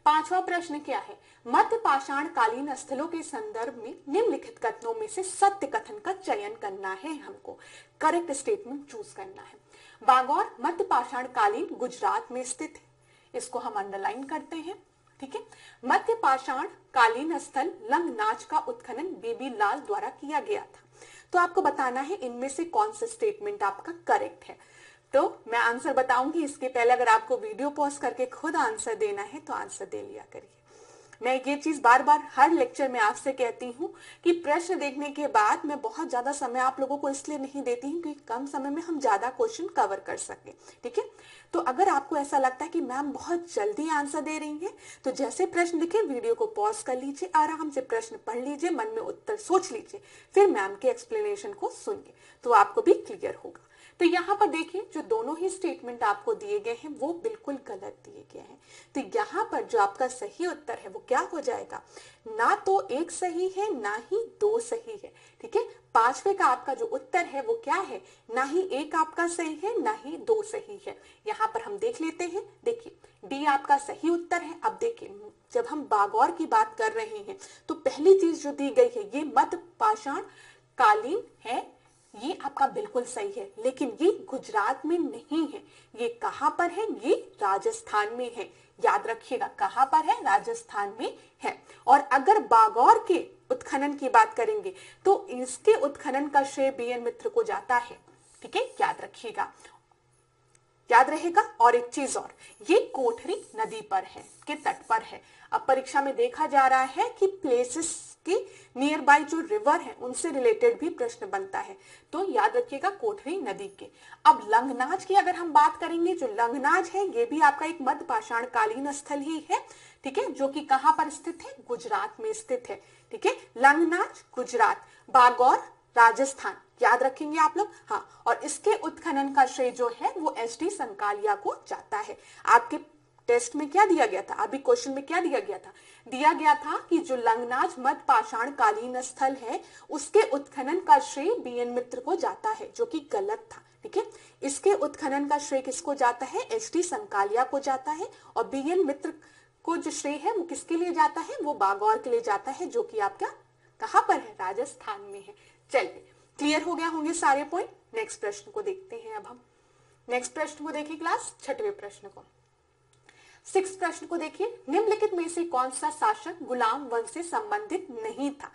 Speaker 1: पांचवा प्रश्न क्या है, मध्य पाषाण कालीन स्थलों के संदर्भ में निम्नलिखित कथनों में से सत्य कथन का चयन करना है, हमको करेक्ट स्टेटमेंट चूज करना है। बागौर मध्य पाषाण कालीन गुजरात में स्थित है, इसको हम अंडरलाइन करते हैं, ठीक है। मध्य पाषाण कालीन स्थल लंगनाच का उत्खनन बीबी लाल द्वारा किया गया था। तो आपको बताना है इनमें से कौन सा स्टेटमेंट आपका करेक्ट है। तो मैं आंसर बताऊंगी, इसके पहले अगर आपको वीडियो पॉज करके खुद आंसर देना है तो आंसर दे लिया करिए। मैं ये चीज बार बार हर लेक्चर में आपसे कहती हूँ कि प्रश्न देखने के बाद मैं बहुत ज्यादा समय आप लोगों को इसलिए नहीं देती हूँ क्योंकि कम समय में हम ज्यादा क्वेश्चन कवर कर सके, ठीक है। तो अगर आपको ऐसा लगता है कि मैम बहुत जल्दी आंसर दे रही है तो जैसे प्रश्न दिखे वीडियो को पॉज कर लीजिए, आराम से प्रश्न पढ़ लीजिए, मन में उत्तर सोच लीजिए, फिर मैम के एक्सप्लेनेशन को सुनिए तो आपको भी क्लियर होगा। तो यहाँ पर देखिए जो दोनों ही स्टेटमेंट आपको दिए गए हैं वो बिल्कुल गलत दिए गए हैं। तो यहाँ पर जो आपका सही उत्तर है वो क्या हो जाएगा, ना तो एक सही है ना ही दो सही है, ठीक है। पांचवे का आपका जो उत्तर है वो क्या है, ना ही एक आपका सही है ना ही दो सही है। यहाँ पर हम देख लेते हैं, देखिए डी आपका सही उत्तर है। अब देखिए जब हम बागौर की बात कर रहे हैं तो पहली चीज जो दी गई है ये मध्य पाषाण कालीन है, ये आपका बिल्कुल सही है, लेकिन ये गुजरात में नहीं है। ये कहां पर है, ये राजस्थान में है, याद रखिएगा कहां पर है, राजस्थान में है। और अगर बागौर के उत्खनन की बात करेंगे तो इसके उत्खनन का श्रेय बीएन मित्र को जाता है, ठीक है, याद रखिएगा, याद रहेगा। और एक चीज और, ये कोठरी नदी पर है, के तट पर है। अब परीक्षा में देखा जा रहा है कि प्लेसेस के नियर बाय जो रिवर है उनसे रिलेटेड भी प्रश्न बनता है, तो याद रखिएगा कोठरी नदी के। अब लंगनाच की अगर हम बात करेंगे, जो लंगनाच है ये भी आपका एक मध्य पाषाण कालीन स्थल ही है, ठीक है, जो कि कहां पर स्थित है, गुजरात में स्थित है, ठीक है। लंगनाच गुजरात, बागौर राजस्थान, याद रखेंगे आप लोग, हाँ। और इसके उत्खनन का श्रेय जो है वो एसडी संकालिया को जाता है। आपके टेस्ट में क्या दिया गया था, अभी क्वेश्चन में क्या दिया गया था, दिया गया था कि जो लंगनाच मध्य पाषाण कालीन स्थल है उसके उत्खनन का श्रेय बीएन मित्र को जाता है, जो कि गलत था, ठीक है। इसके उत्खनन का श्रेय किसको जाता है, एसडी संकालिया को जाता है। और बीएन मित्र को जो श्रेय है वो किसके लिए जाता है, वो बागौर के लिए जाता है, जो कि आपका कहां पर है, राजस्थान में है। चलिए क्लियर हो गया होंगे सारे पॉइंट। नेक्स्ट प्रश्न को देखते हैं। अब हम नेक्स्ट प्रश्न को देखिए क्लास, छठवें प्रश्न को। 6 प्रश्न को देखिए, निम्नलिखित में से कौन सा शासक गुलाम वंश से संबंधित नहीं था।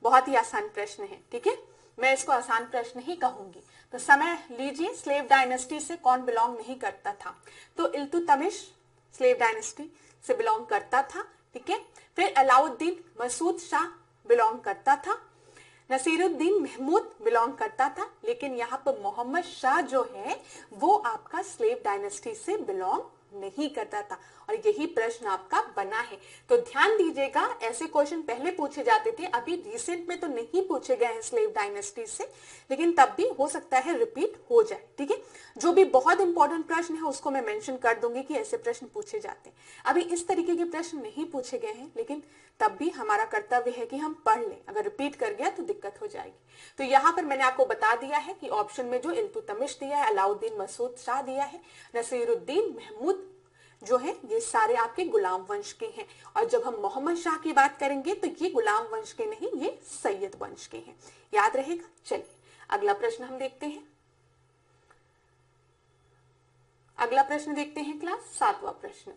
Speaker 1: बहुत ही आसान प्रश्न है, ठीक है, मैं इसको आसान प्रश्न ही कहूंगी। तो समय लीजिए, स्लेव डायनेस्टी से कौन बिलोंग नहीं करता था, तो इल्तुतमिश स्लेव डायनेस्टी से बिलोंग करता था, ठीक है। फिर अलाउद्दीन मसूद शाह बिलोंग करता था, नसीरुद्दीन महमूद बिलोंग करता था, लेकिन यहाँ पर मोहम्मद शाह जो है वो आपका स्लेव डायनेस्टी से बिलोंग नहीं करता था, और यही प्रश्न आपका बना है। तो ध्यान दीजिएगा, ऐसे क्वेश्चन पहले पूछे जाते थे, अभी रिसेंट में तो नहीं पूछे गए हैं स्लेव डायनेस्टी से, लेकिन तब भी हो सकता है रिपीट हो जाए। ठीक है, जो भी बहुत इंपॉर्टेंट प्रश्न है उसको मैं मेंशन कर दूंगी कि ऐसे प्रश्न पूछे जाते हैं। अभी इस तरीके के प्रश्न नहीं पूछे गए हैं, लेकिन तब भी हमारा कर्तव्य है कि हम पढ़ लें, अगर रिपीट कर गया तो दिक्कत हो जाएगी। तो यहाँ पर मैंने आपको बता दिया है कि ऑप्शन में जो इल्तुतमिश दिया है, अलाउद्दीन मसूद शाह दिया है, नसीरुद्दीन महमूद जो है, ये सारे आपके गुलाम वंश के हैं। और जब हम मोहम्मद शाह की बात करेंगे तो ये गुलाम वंश के नहीं, ये सैयद वंश के हैं, याद रहेगा। चलिए अगला प्रश्न हम देखते हैं। अगला प्रश्न देखते हैं क्लास 7वां प्रश्न।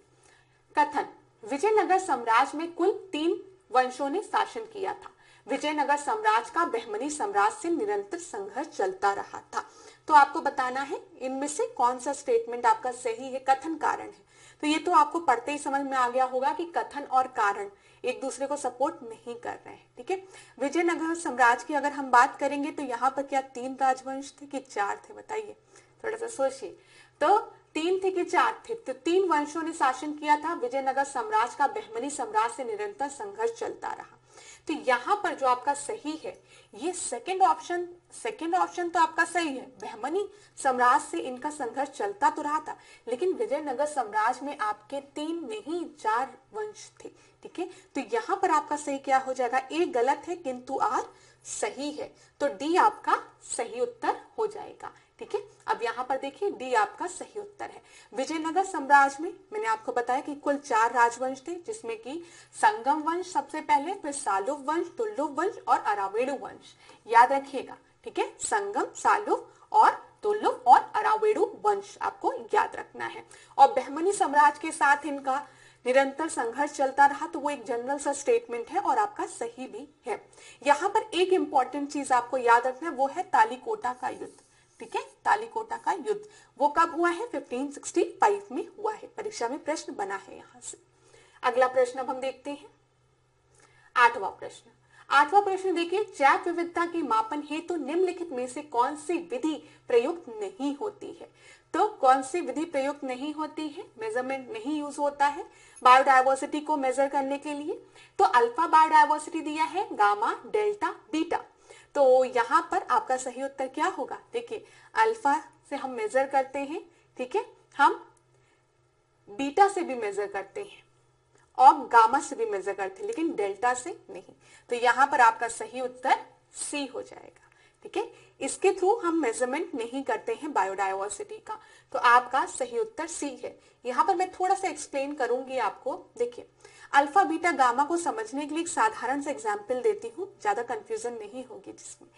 Speaker 1: कथन, विजयनगर साम्राज्य में कुल 3 वंशों ने शासन किया था। विजयनगर साम्राज्य का बहमनी साम्राज्य से निरंतर संघर्ष चलता रहा था। तो आपको बताना है इनमें से कौन सा स्टेटमेंट आपका सही है, कथन कारण है। तो ये तो आपको पढ़ते ही समझ में आ गया होगा कि कथन और कारण एक दूसरे को सपोर्ट नहीं कर रहे हैं। ठीक है, विजयनगर साम्राज्य की अगर हम बात करेंगे तो यहाँ पर क्या 3 राजवंश थे कि 4 थे, बताइए, थोड़ा सा सोचिए। तो 3 थे कि 4 थे? तो 3 वंशों ने शासन किया था। विजयनगर साम्राज्य का बहमनी साम्राज्य से निरंतर संघर्ष चलता रहा। तो यहाँ पर जो आपका सही है ये सेकंड ऑप्शन तो आपका सही है। बहमनी साम्राज्य से इनका संघर्ष चलता तो रहा था, लेकिन विजयनगर साम्राज्य में आपके 3 नहीं 4 वंश थे। ठीक है, तो यहाँ पर आपका सही क्या हो जाएगा, ए गलत है किंतु आर सही है, तो डी आपका सही उत्तर हो जाएगा। ठीक है, अब यहाँ पर देखिए डी आपका सही उत्तर है। विजयनगर साम्राज्य में मैंने आपको बताया कि कुल 4 राजवंश थे, जिसमें कि संगम वंश सबसे पहले, फिर सालुव वंश, तुलुव वंश और अरावेडु वंश, याद रखिएगा। ठीक है, संगम, सालुव और तुलुव और अरावेडु वंश आपको याद रखना है। और बहमनी साम्राज्य के साथ इनका निरंतर संघर्ष चलता रहा, तो वो एक जनरल सा स्टेटमेंट है और आपका सही भी है। यहाँ पर एक इंपॉर्टेंट चीज आपको याद रखना है, वो है तालीकोटा का युद्ध। ठीक है, तालीकोटा का युद्ध वो कब हुआ है, 1565 में हुआ है। परीक्षा में प्रश्न बना है यहाँ से। अगला प्रश्न अब हम देखते हैं 8वां प्रश्न। 8वां प्रश्न देखिए, जैव विविधता के मापन हेतु निम्नलिखित में से कौन सी विधि प्रयुक्त नहीं होती है। तो कौन सी विधि प्रयुक्त नहीं होती है, मेजरमेंट नहीं यूज होता है बायोडायवर्सिटी को मेजर करने के लिए। तो अल्फा बायोडायवर्सिटी दिया है, गामा, डेल्टा, बीटा। तो यहाँ पर आपका सही उत्तर क्या होगा, देखिए अल्फा से हम मेजर करते हैं, ठीक है, हम बीटा से भी मेजर करते हैं और गामा से भी मेजर करते हैं, लेकिन डेल्टा से नहीं। तो यहाँ पर आपका सही उत्तर सी हो जाएगा। ठीक है, इसके थ्रू हम मेजरमेंट नहीं करते हैं बायोडायवर्सिटी का, तो आपका सही उत्तर सी है। यहाँ पर मैं थोड़ा सा एक्सप्लेन करूंगी आपको। देखिए अल्फा बीटा गामा को समझने के लिए एक साधारण सा एग्जाम्पल देती हूँ, ज्यादा कंफ्यूजन नहीं होगी जिसमें।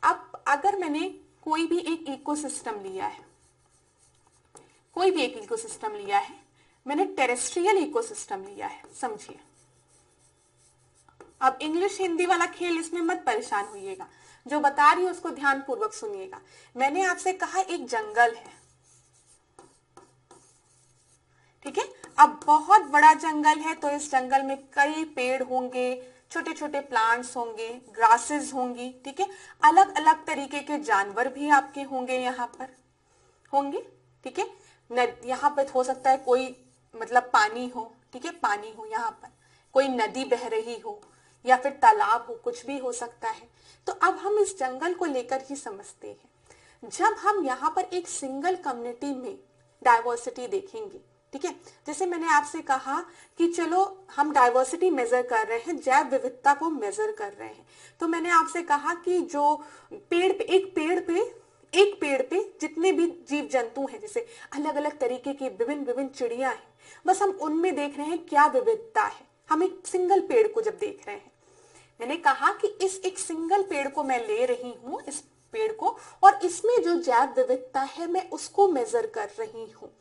Speaker 1: अब अगर मैंने कोई भी एक इकोसिस्टम लिया है, मैंने टेरेस्ट्रियल इकोसिस्टम लिया है, समझिए। अब इंग्लिश हिंदी वाला खेल इसमें मत परेशान होइएगा, जो बता रही हूं उसको ध्यान पूर्वक सुनिएगा। मैंने आपसे कहा एक जंगल है, ठीक है। अब बहुत बड़ा जंगल है, तो इस जंगल में कई पेड़ होंगे, छोटे छोटे प्लांट्स होंगे, ग्रासेस होंगी, ठीक है। अलग अलग तरीके के जानवर भी आपके होंगे, यहाँ पर होंगे, ठीक है। यहाँ पर हो सकता है कोई मतलब पानी हो, ठीक है, पानी हो, यहाँ पर कोई नदी बह रही हो या फिर तालाब हो, कुछ भी हो सकता है। तो अब हम इस जंगल को लेकर ही समझते हैं। जब हम यहाँ पर एक सिंगल कम्युनिटी में डाइवर्सिटी देखेंगे, ठीक है, जैसे मैंने आपसे कहा कि चलो हम डाइवर्सिटी मेजर कर रहे हैं, जैव विविधता को मेजर कर रहे हैं, तो मैंने आपसे कहा कि जो एक पेड़ पे जितने भी जीव जंतु हैं, जैसे अलग अलग तरीके की विभिन्न चिड़िया हैं, बस हम उनमें देख रहे हैं क्या विविधता है। हम एक सिंगल पेड़ को जब देख रहे हैं, मैंने कहा कि इस एक सिंगल पेड़ को मैं ले रही हूँ, इस पेड़ को, और इसमें जो जैव विविधता है मैं उसको मेजर कर रही हूँ।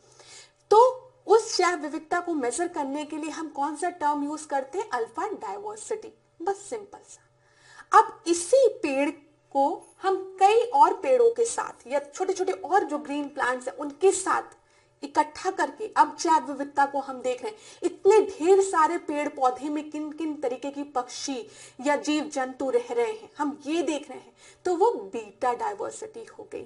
Speaker 1: तो उस जैव विविधता को मेजर करने के लिए हम कौन सा टर्म यूज करते हैं, अल्फा डाइवर्सिटी, बस सिंपल सा। अब इसी पेड़ को हम कई और पेड़ों के साथ या छोटे छोटे और जो ग्रीन प्लांट्स हैं उनके साथ इकट्ठा करके अब जैव विविधता को हम देख रहे हैं। इतने ढेर सारे पेड़ पौधे में किन किन तरीके की पक्षी या जीव जंतु रह रहे हैं, हम ये देख रहे हैं, तो वो बीटा डाइवर्सिटी हो गई।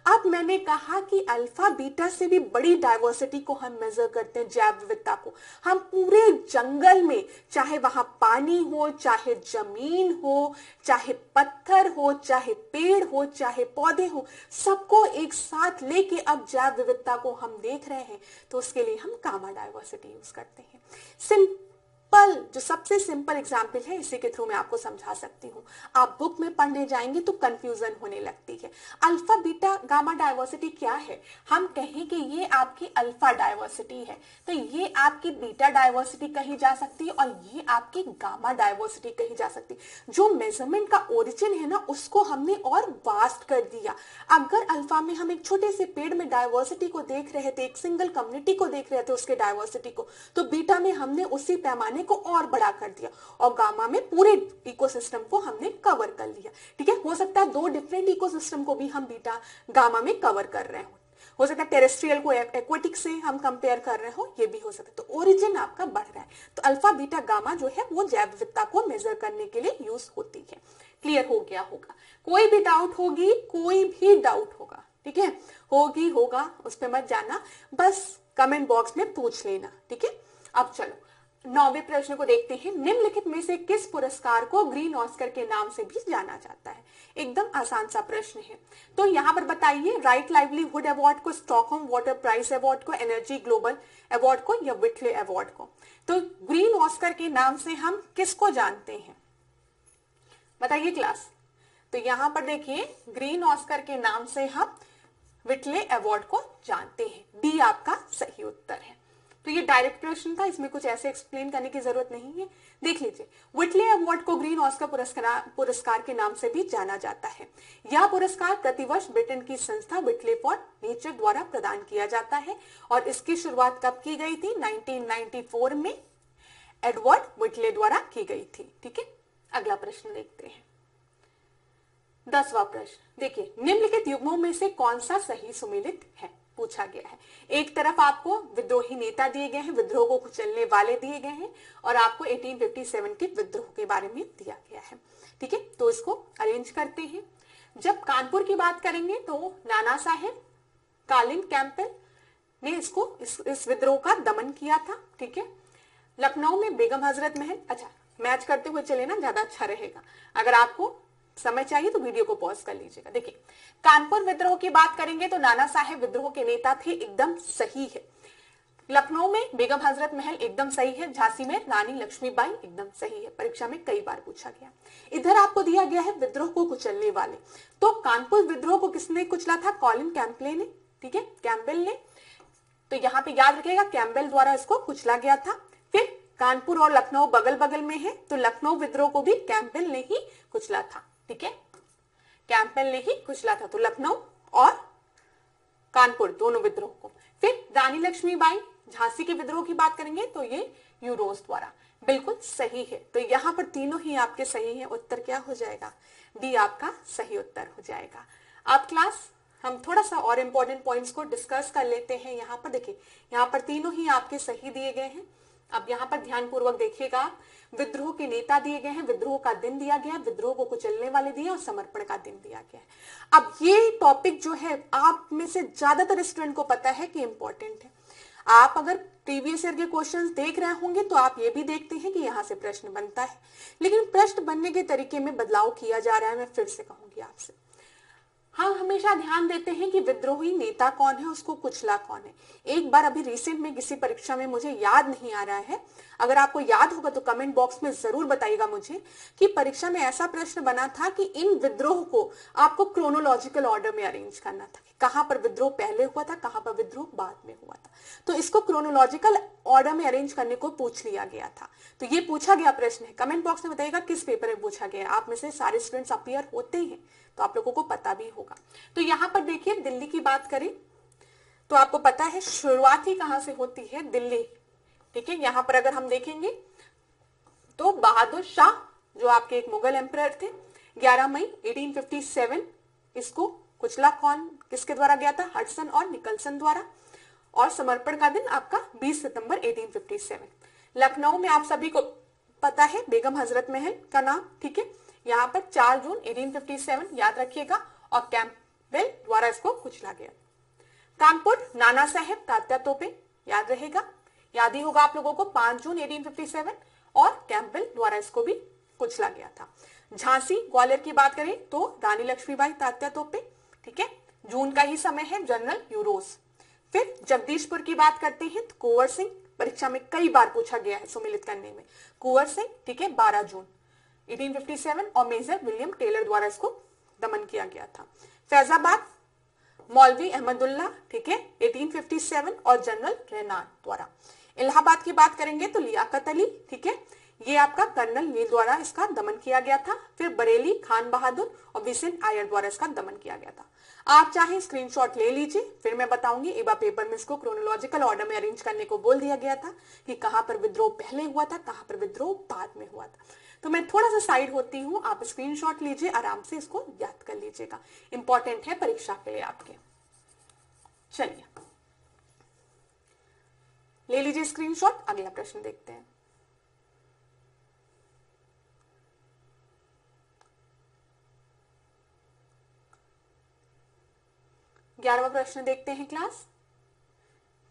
Speaker 1: अब मैंने कहा कि अल्फा बीटा से भी बड़ी डाइवर्सिटी को हम मेजर करते हैं, जैव विविधता को। हम पूरे जंगल में, चाहे वहां पानी हो, चाहे जमीन हो, चाहे पत्थर हो, चाहे पेड़ हो, चाहे पौधे हो, सबको एक साथ लेके अब जैव विविधता को हम देख रहे हैं, तो उसके लिए हम गामा डाइवर्सिटी यूज करते हैं। जो सबसे सिंपल एग्जाम्पल है, इसी के थ्रू मैं आपको समझा सकती हूँ। आप बुक में पढ़ने जाएंगे तो कंफ्यूजन होने लगती है। अल्फा बीटा गामा डाइवर्सिटी क्या है? हम कहें कि ये आपकी अल्फा डाइवर्सिटी है, तो ये आपकी बीटा डाइवर्सिटी कही जा सकती है और ये आपकी गामा डाइवर्सिटी कही जा सकती है। जो मेजरमेंट का ओरिजिन है ना, उसको हमने और वास्ट कर दिया। अगर अल्फा में हम एक छोटे से पेड़ में डाइवर्सिटी को देख रहे थे, एक सिंगल कम्युनिटी को देख रहे थे उसके डाइवर्सिटी को, तो बीटा में हमने उसी पैमाने को और बड़ा कर दिया और गामा में पूरे इकोसिस्टम को हमने कवर कर लिया। ठीक है, हो सकता है दो डिफरेंट इकोसिस्टम को भी हम बीटा गामा में कवर कर रहे हो सकता है टेरेस्ट्रियल को एक्वेटिक से हम कंपेयर कर रहे हो, ये भी हो सकता है। तो ओरिजिन आपका बढ़ रहा है। तो अल्फा बीटा गामा जो है वो जैव विविधता को मेजर करने के लिए यूज होती है। क्लियर हो गया होगा? कोई भी डाउट होगी, कोई भी डाउट होगा, ठीक है, होगा, उस पर मत जाना, बस कमेंट बॉक्स में पूछ लेना। ठीक है, अब चलो 9वें प्रश्न को देखते हैं। निम्नलिखित में से किस पुरस्कार को ग्रीन ऑस्कर के नाम से भी जाना जाता है? एकदम आसान सा प्रश्न है। तो यहाँ पर बताइए, राइट लाइवलीहुड अवार्ड को, स्टॉकहोम वाटर प्राइज अवार्ड को, एनर्जी ग्लोबल अवार्ड को या विटले अवार्ड को? तो ग्रीन ऑस्कर के नाम से हम किसको जानते हैं, बताइए क्लास। तो यहाँ पर देखिए, ग्रीन ऑस्कर के नाम से हम विटले अवार्ड को जानते हैं। डी आपका सही उत्तर है। तो ये डायरेक्ट प्रश्न था, इसमें कुछ ऐसे एक्सप्लेन करने की जरूरत नहीं है। देख लीजिए, विटले अवार्ड को ग्रीन ऑस्कर पुरस्कार के नाम से भी जाना जाता है। यह पुरस्कार प्रतिवर्ष ब्रिटेन की संस्था विटले फॉर नेचर द्वारा प्रदान किया जाता है और इसकी शुरुआत कब की गई थी? 1994 में एडवर्ड विटले द्वारा की गई थी। ठीक है, अगला प्रश्न देखते हैं। 10वां प्रश्न देखिए, निम्नलिखित युग्मों में से कौन सा सही सुमेलित है, पूछा गया है। एक तरफ आपको विद्रोही नेता दिए गए हैं, विद्रोह को कुचलने वाले दिए गए हैं, और आपको 1857 के विद्रोह के बारे में दिया गया है। ठीक है, तो इसको अरेंज करते हैं। जब कानपुर की बात करेंगे तो नाना साहेब कालिन कैंपबेल ने इस विद्रोह का दमन किया था। ठीक है, लखनऊ में बेगम हजरत महल, अच्छा मैच करते हुए चले ना, ज्यादा अच्छा रहेगा। अगर आपको समय चाहिए तो वीडियो को पॉज कर लीजिएगा। देखिए, कानपुर विद्रोह की बात करेंगे तो नाना साहेब विद्रोह के नेता थे, एकदम सही है। लखनऊ में बेगम हजरत महल एकदम सही है। झांसी में रानी लक्ष्मीबाई एकदम सही है, परीक्षा में कई बार पूछा गया। इधर आपको दिया गया है विद्रोह को कुचलने वाले, तो कानपुर विद्रोह को किसने कुचला था? कॉलिन कैंपबेल ने। ठीक है, कैंपबेल ने। तो यहाँ पे याद रखिएगा, कैंपबेल द्वारा इसको कुचला गया था। फिर कानपुर और लखनऊ बगल बगल में है, तो लखनऊ विद्रोह को भी कैंपबेल ने ही कुचला था। ठीक है, कैंपबेल ने ही कुचला था। तो लखनऊ और कानपुर दोनों विद्रोह को। फिर रानी लक्ष्मीबाई, झांसी के विद्रोह की बात करेंगे तो ये यूरोज द्वारा, बिल्कुल सही है। तो यहाँ पर तीनों ही आपके सही हैं। उत्तर क्या हो जाएगा? डी आपका सही उत्तर हो जाएगा। अब क्लास हम थोड़ा सा और इंपॉर्टेंट पॉइंट्स को डिस्कस कर लेते हैं। यहाँ पर देखिए, यहाँ पर तीनों ही आपके सही दिए गए हैं। अब यहाँ पर ध्यानपूर्वक देखिएगा, विद्रोह के नेता दिए गए हैं, विद्रोह का दिन दिया गया है, विद्रोह को कुचलने वाले दिए और समर्पण का दिन दिया गया है। अब ये टॉपिक जो है आप में से ज्यादातर स्टूडेंट को पता है कि इंपॉर्टेंट है। आप अगर प्रीवियस ईयर के क्वेश्चंस देख रहे होंगे तो आप ये भी देखते हैं कि यहाँ से प्रश्न बनता है, लेकिन प्रश्न बनने के तरीके में बदलाव किया जा रहा है। मैं फिर से कहूंगी आपसे, हम हमेशा ध्यान देते हैं कि विद्रोही नेता कौन है, उसको कुचला कौन है। एक बार अभी रिसेंट में किसी परीक्षा में, मुझे याद नहीं आ रहा है, अगर आपको याद होगा तो कमेंट बॉक्स में जरूर बताइएगा मुझे, कि परीक्षा में ऐसा प्रश्न बना था कि इन विद्रोह को आपको क्रोनोलॉजिकल ऑर्डर में अरेंज करना था, कहां पर विद्रोह पहले हुआ था, कहां पर विद्रोह बाद में हुआ था। तो इसको क्रोनोलॉजिकल ऑर्डर में अरेंज करने को पूछ लिया गया था। तो ये पूछा गया प्रश्न है। कमेंट बॉक्स में बताइएगा किस पेपर में पूछा गया। आप में से सारे स्टूडेंट्स अपीयर होते हैं तो आप लोगों को पता भी होगा। तो यहाँ पर देखिए, दिल्ली की बात करें तो आपको पता है शुरुआत ही कहां से होती है? दिल्ली। ठीक है, यहाँ पर अगर हम देखेंगे तो बहादुर शाह जो आपके एक मुगल एम्परर थे, 11 मई 1857 इसको कुचला कौन, किसके द्वारा गया था? हडसन और निकलसन द्वारा। और समर्पण का दिन आपका 20 सितंबर 1857। लखनऊ में आप सभी को पता है बेगम हजरत महल का नाम, ठीक है। यहाँ पर 4 जून 1857 याद रखिएगा, और कैंपबेल द्वारा इसको कुचला गया। कानपुर नाना साहेब तात्या तोपे, याद रहेगा, याद ही होगा आप लोगों को, 5 जून 1857, और कैंपबेल द्वारा इसको भी कुचला गया था। झांसी ग्वालियर की बात करें तो रानी लक्ष्मीबाई तात्या तोपे, ठीक है, जून का ही समय है, जनरल यूरोस। फिर जगदीशपुर की बात करते हैं तो कुंवर सिंह, परीक्षा में कई बार पूछा गया है सुमिलित करने में, कुंवर सिंह, ठीक है, 12 जून 1857, और मेजर विलियम टेलर द्वारा इसको दमन किया गया था। फैजाबाद मौलवी अहमदुल्ला, ठीक है, 1857, और जनरल रेनान द्वारा। इलाहाबाद की बात करेंगे तो लियाकत अली, ठीक है, ये आपका कर्नल नील द्वारा इसका दमन किया गया था। फिर बरेली खान बहादुर और विसेंट आयर द्वारा इसका दमन किया गया था। आप चाहे स्क्रीनशॉट ले लीजिए, फिर मैं बताऊंगी। एक बार पेपर में इसको क्रोनोलॉजिकल ऑर्डर में अरेंज करने को बोल दिया गया था कि कहां पर विद्रोह पहले हुआ था, कहां पर विद्रोह बाद में हुआ था। तो मैं थोड़ा सा साइड होती हूँ, आप स्क्रीनशॉट लीजिए, आराम से इसको याद कर लीजिएगा, इंपॉर्टेंट है परीक्षा के लिए आपके। चलिए ले लीजिए स्क्रीनशॉट, अगला प्रश्न देखते हैं। ग्यारहवां प्रश्न देखते हैं क्लास,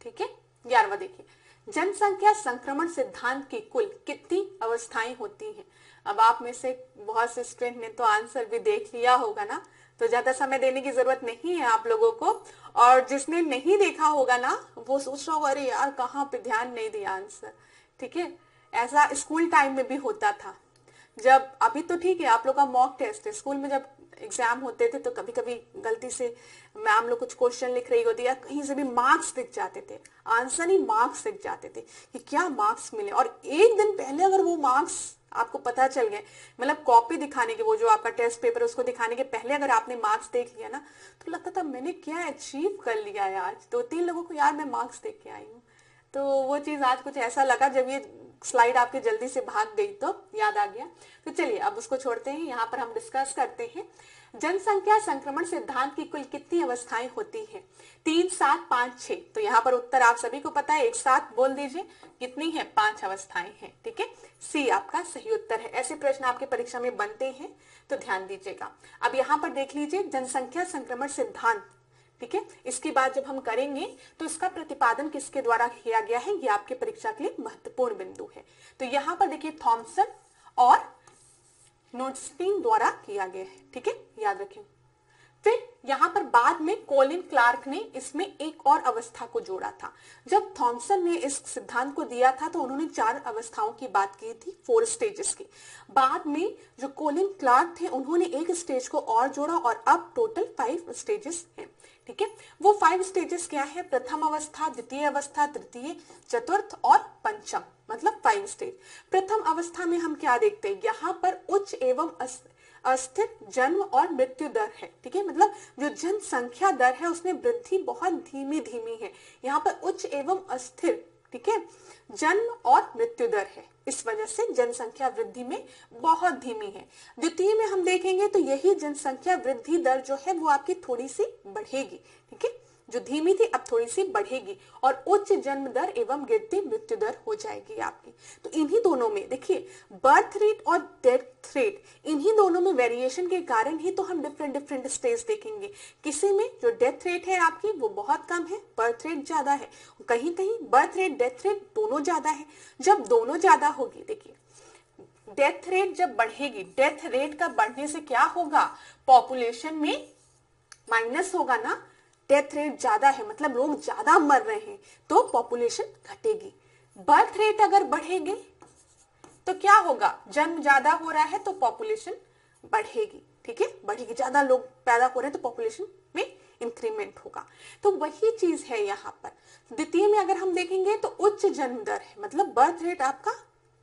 Speaker 1: ठीक है। 11वां देखिए, जनसंख्या संक्रमण सिद्धांत की कुल कितनी अवस्थाएं होती हैं। अब आप में से बहुत से स्टूडेंट ने तो आंसर भी देख लिया होगा ना, तो ज्यादा समय देने की जरूरत नहीं है आप लोगों को। और जिसने नहीं देखा होगा ना, वो सोच रहा होगा अरे यार कहाँ पे ध्यान नहीं दिया आंसर, ठीक है। ऐसा स्कूल टाइम में भी होता था, जब अभी तो ठीक है आप लोग का मॉक टेस्ट है, स्कूल में जब एग्जाम होते थे तो कभी कभी गलती से मैम लोग कुछ क्वेश्चन लिख रही होती है, कहीं से भी मार्क्स दिख जाते थे, आंसर नहीं मार्क्स दिख जाते थे कि क्या मार्क्स मिले। और एक दिन पहले अगर वो मार्क्स आपको पता चल गए, मतलब कॉपी दिखाने के, वो जो आपका टेस्ट पेपर उसको दिखाने के पहले अगर आपने मार्क्स देख लिया ना, तो लगता था मैंने क्या अचीव कर लिया यार। 2-3 लोगों को यार मैं मार्क्स देख के आई हूँ, तो वो चीज आज कुछ ऐसा लगा जब ये स्लाइड आपके जल्दी से भाग गई तो याद आ गया। तो चलिए अब उसको छोड़ते हैं, यहाँ पर हम डिस्कस करते हैं जनसंख्या संक्रमण सिद्धांत की कुल कितनी अवस्थाएं होती हैं। 3, 7, 5, 6। तो यहाँ पर उत्तर आप सभी को पता है, एक साथ बोल दीजिए कितनी है, 5 अवस्थाएं हैं, ठीक है। सी आपका सही उत्तर है। ऐसे प्रश्न आपके परीक्षा में बनते हैं तो ध्यान दीजिएगा। अब यहाँ पर देख लीजिए जनसंख्या संक्रमण सिद्धांत, ठीक है, इसकी बात जब हम करेंगे तो इसका प्रतिपादन किसके द्वारा किया गया है, ये आपके परीक्षा के लिए महत्वपूर्ण बिंदु है। तो यहाँ पर देखिए थॉमसन और नोटस्टीन द्वारा किया गया है, ठीक है, याद रखें। फिर यहाँ पर बाद में कोलिन क्लार्क ने इसमें एक और अवस्था को जोड़ा था। जब थॉमसन ने इस सिद्धांत को दिया था तो उन्होंने 4 अवस्थाओं की बात की थी, 4 स्टेजेस की। बाद में जो कोलिन क्लार्क थे उन्होंने एक स्टेज को और जोड़ा और अब टोटल 5 स्टेजेस हैं, ठीक है। वो 5 स्टेजेस क्या है, प्रथम अवस्था, द्वितीय अवस्था, तृतीय, चतुर्थ और पंचम, मतलब 5 स्टेज। प्रथम अवस्था में हम क्या देखते हैं, यहाँ पर उच्च एवं अस्थिर जन्म और मृत्यु दर है, ठीक है, मतलब जो जनसंख्या दर है उसमें वृद्धि बहुत धीमी धीमी है। यहाँ पर उच्च एवं अस्थिर, ठीक है, जन्म और मृत्यु दर है, इस वजह से जनसंख्या वृद्धि में बहुत धीमी है। द्वितीय में हम देखेंगे तो यही जनसंख्या वृद्धि दर जो है वो आपकी थोड़ी सी बढ़ेगी, ठीक है, जो धीमी थी अब थोड़ी सी बढ़ेगी, और उच्च जन्म दर एवं गिरती मृत्यु दर हो जाएगी आपकी। तो इन्हीं दोनों में देखिए बर्थ रेट और डेथ रेट, इन्हीं दोनों में वेरिएशन के कारण ही तो हम डिफरेंट स्टेज देखेंगे। किसी में जो डेथ रेट है आपकी वो बहुत कम है, बर्थ रेट ज्यादा है, कहीं कहीं बर्थ रेट डेथ रेट दोनों ज्यादा है। जब दोनों ज्यादा होगी, देखिए डेथ रेट जब बढ़ेगी, डेथ रेट का बढ़ने से क्या होगा, पॉपुलेशन में माइनस होगा ना, डेथ रेट ज्यादा है मतलब लोग ज्यादा मर रहे हैं तो पॉपुलेशन घटेगी। बर्थ रेट अगर बढ़ेगी तो क्या होगा, जन्म ज्यादा हो रहा है तो पॉपुलेशन बढ़ेगी, ठीक है, बढ़ेगी, ज्यादा लोग पैदा हो रहे हैं तो पॉपुलेशन में इंक्रीमेंट होगा। तो वही चीज है यहाँ पर। द्वितीय में अगर हम देखेंगे तो उच्च जन्म दर है, मतलब बर्थ रेट आपका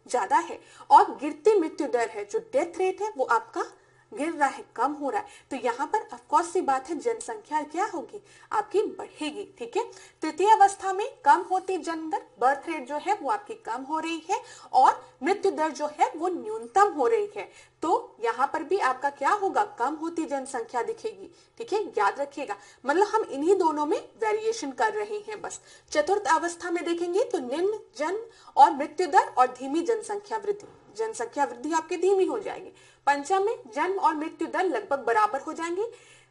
Speaker 1: ज्यादा है, और गिरती मृत्यु दर है, जो डेथ रेट है वो आपका गिर रहा है, कम हो रहा है। तो यहाँ पर ऑफकोर्स सी बात है जनसंख्या क्या होगी, आपकी बढ़ेगी, ठीक है। तृतीय अवस्था में कम होती जन्म दर, बर्थ रेट जो है वो आपकी कम हो रही है, और मृत्यु दर जो है वो न्यूनतम हो रही है, तो यहाँ पर भी आपका क्या होगा, कम होती जनसंख्या दिखेगी। ठीक है, याद रखिएगा, मतलब हम इन्हीं दोनों में वेरिएशन कर रहे हैं बस। चतुर्थ अवस्था में देखेंगे तो निम्न जन्म और मृत्यु दर और धीमी जनसंख्या वृद्धि, जनसंख्या वृद्धि आपकी धीमी हो जाएगी। पंचम में जन्म और मृत्यु दर लगभग बराबर हो जाएंगी,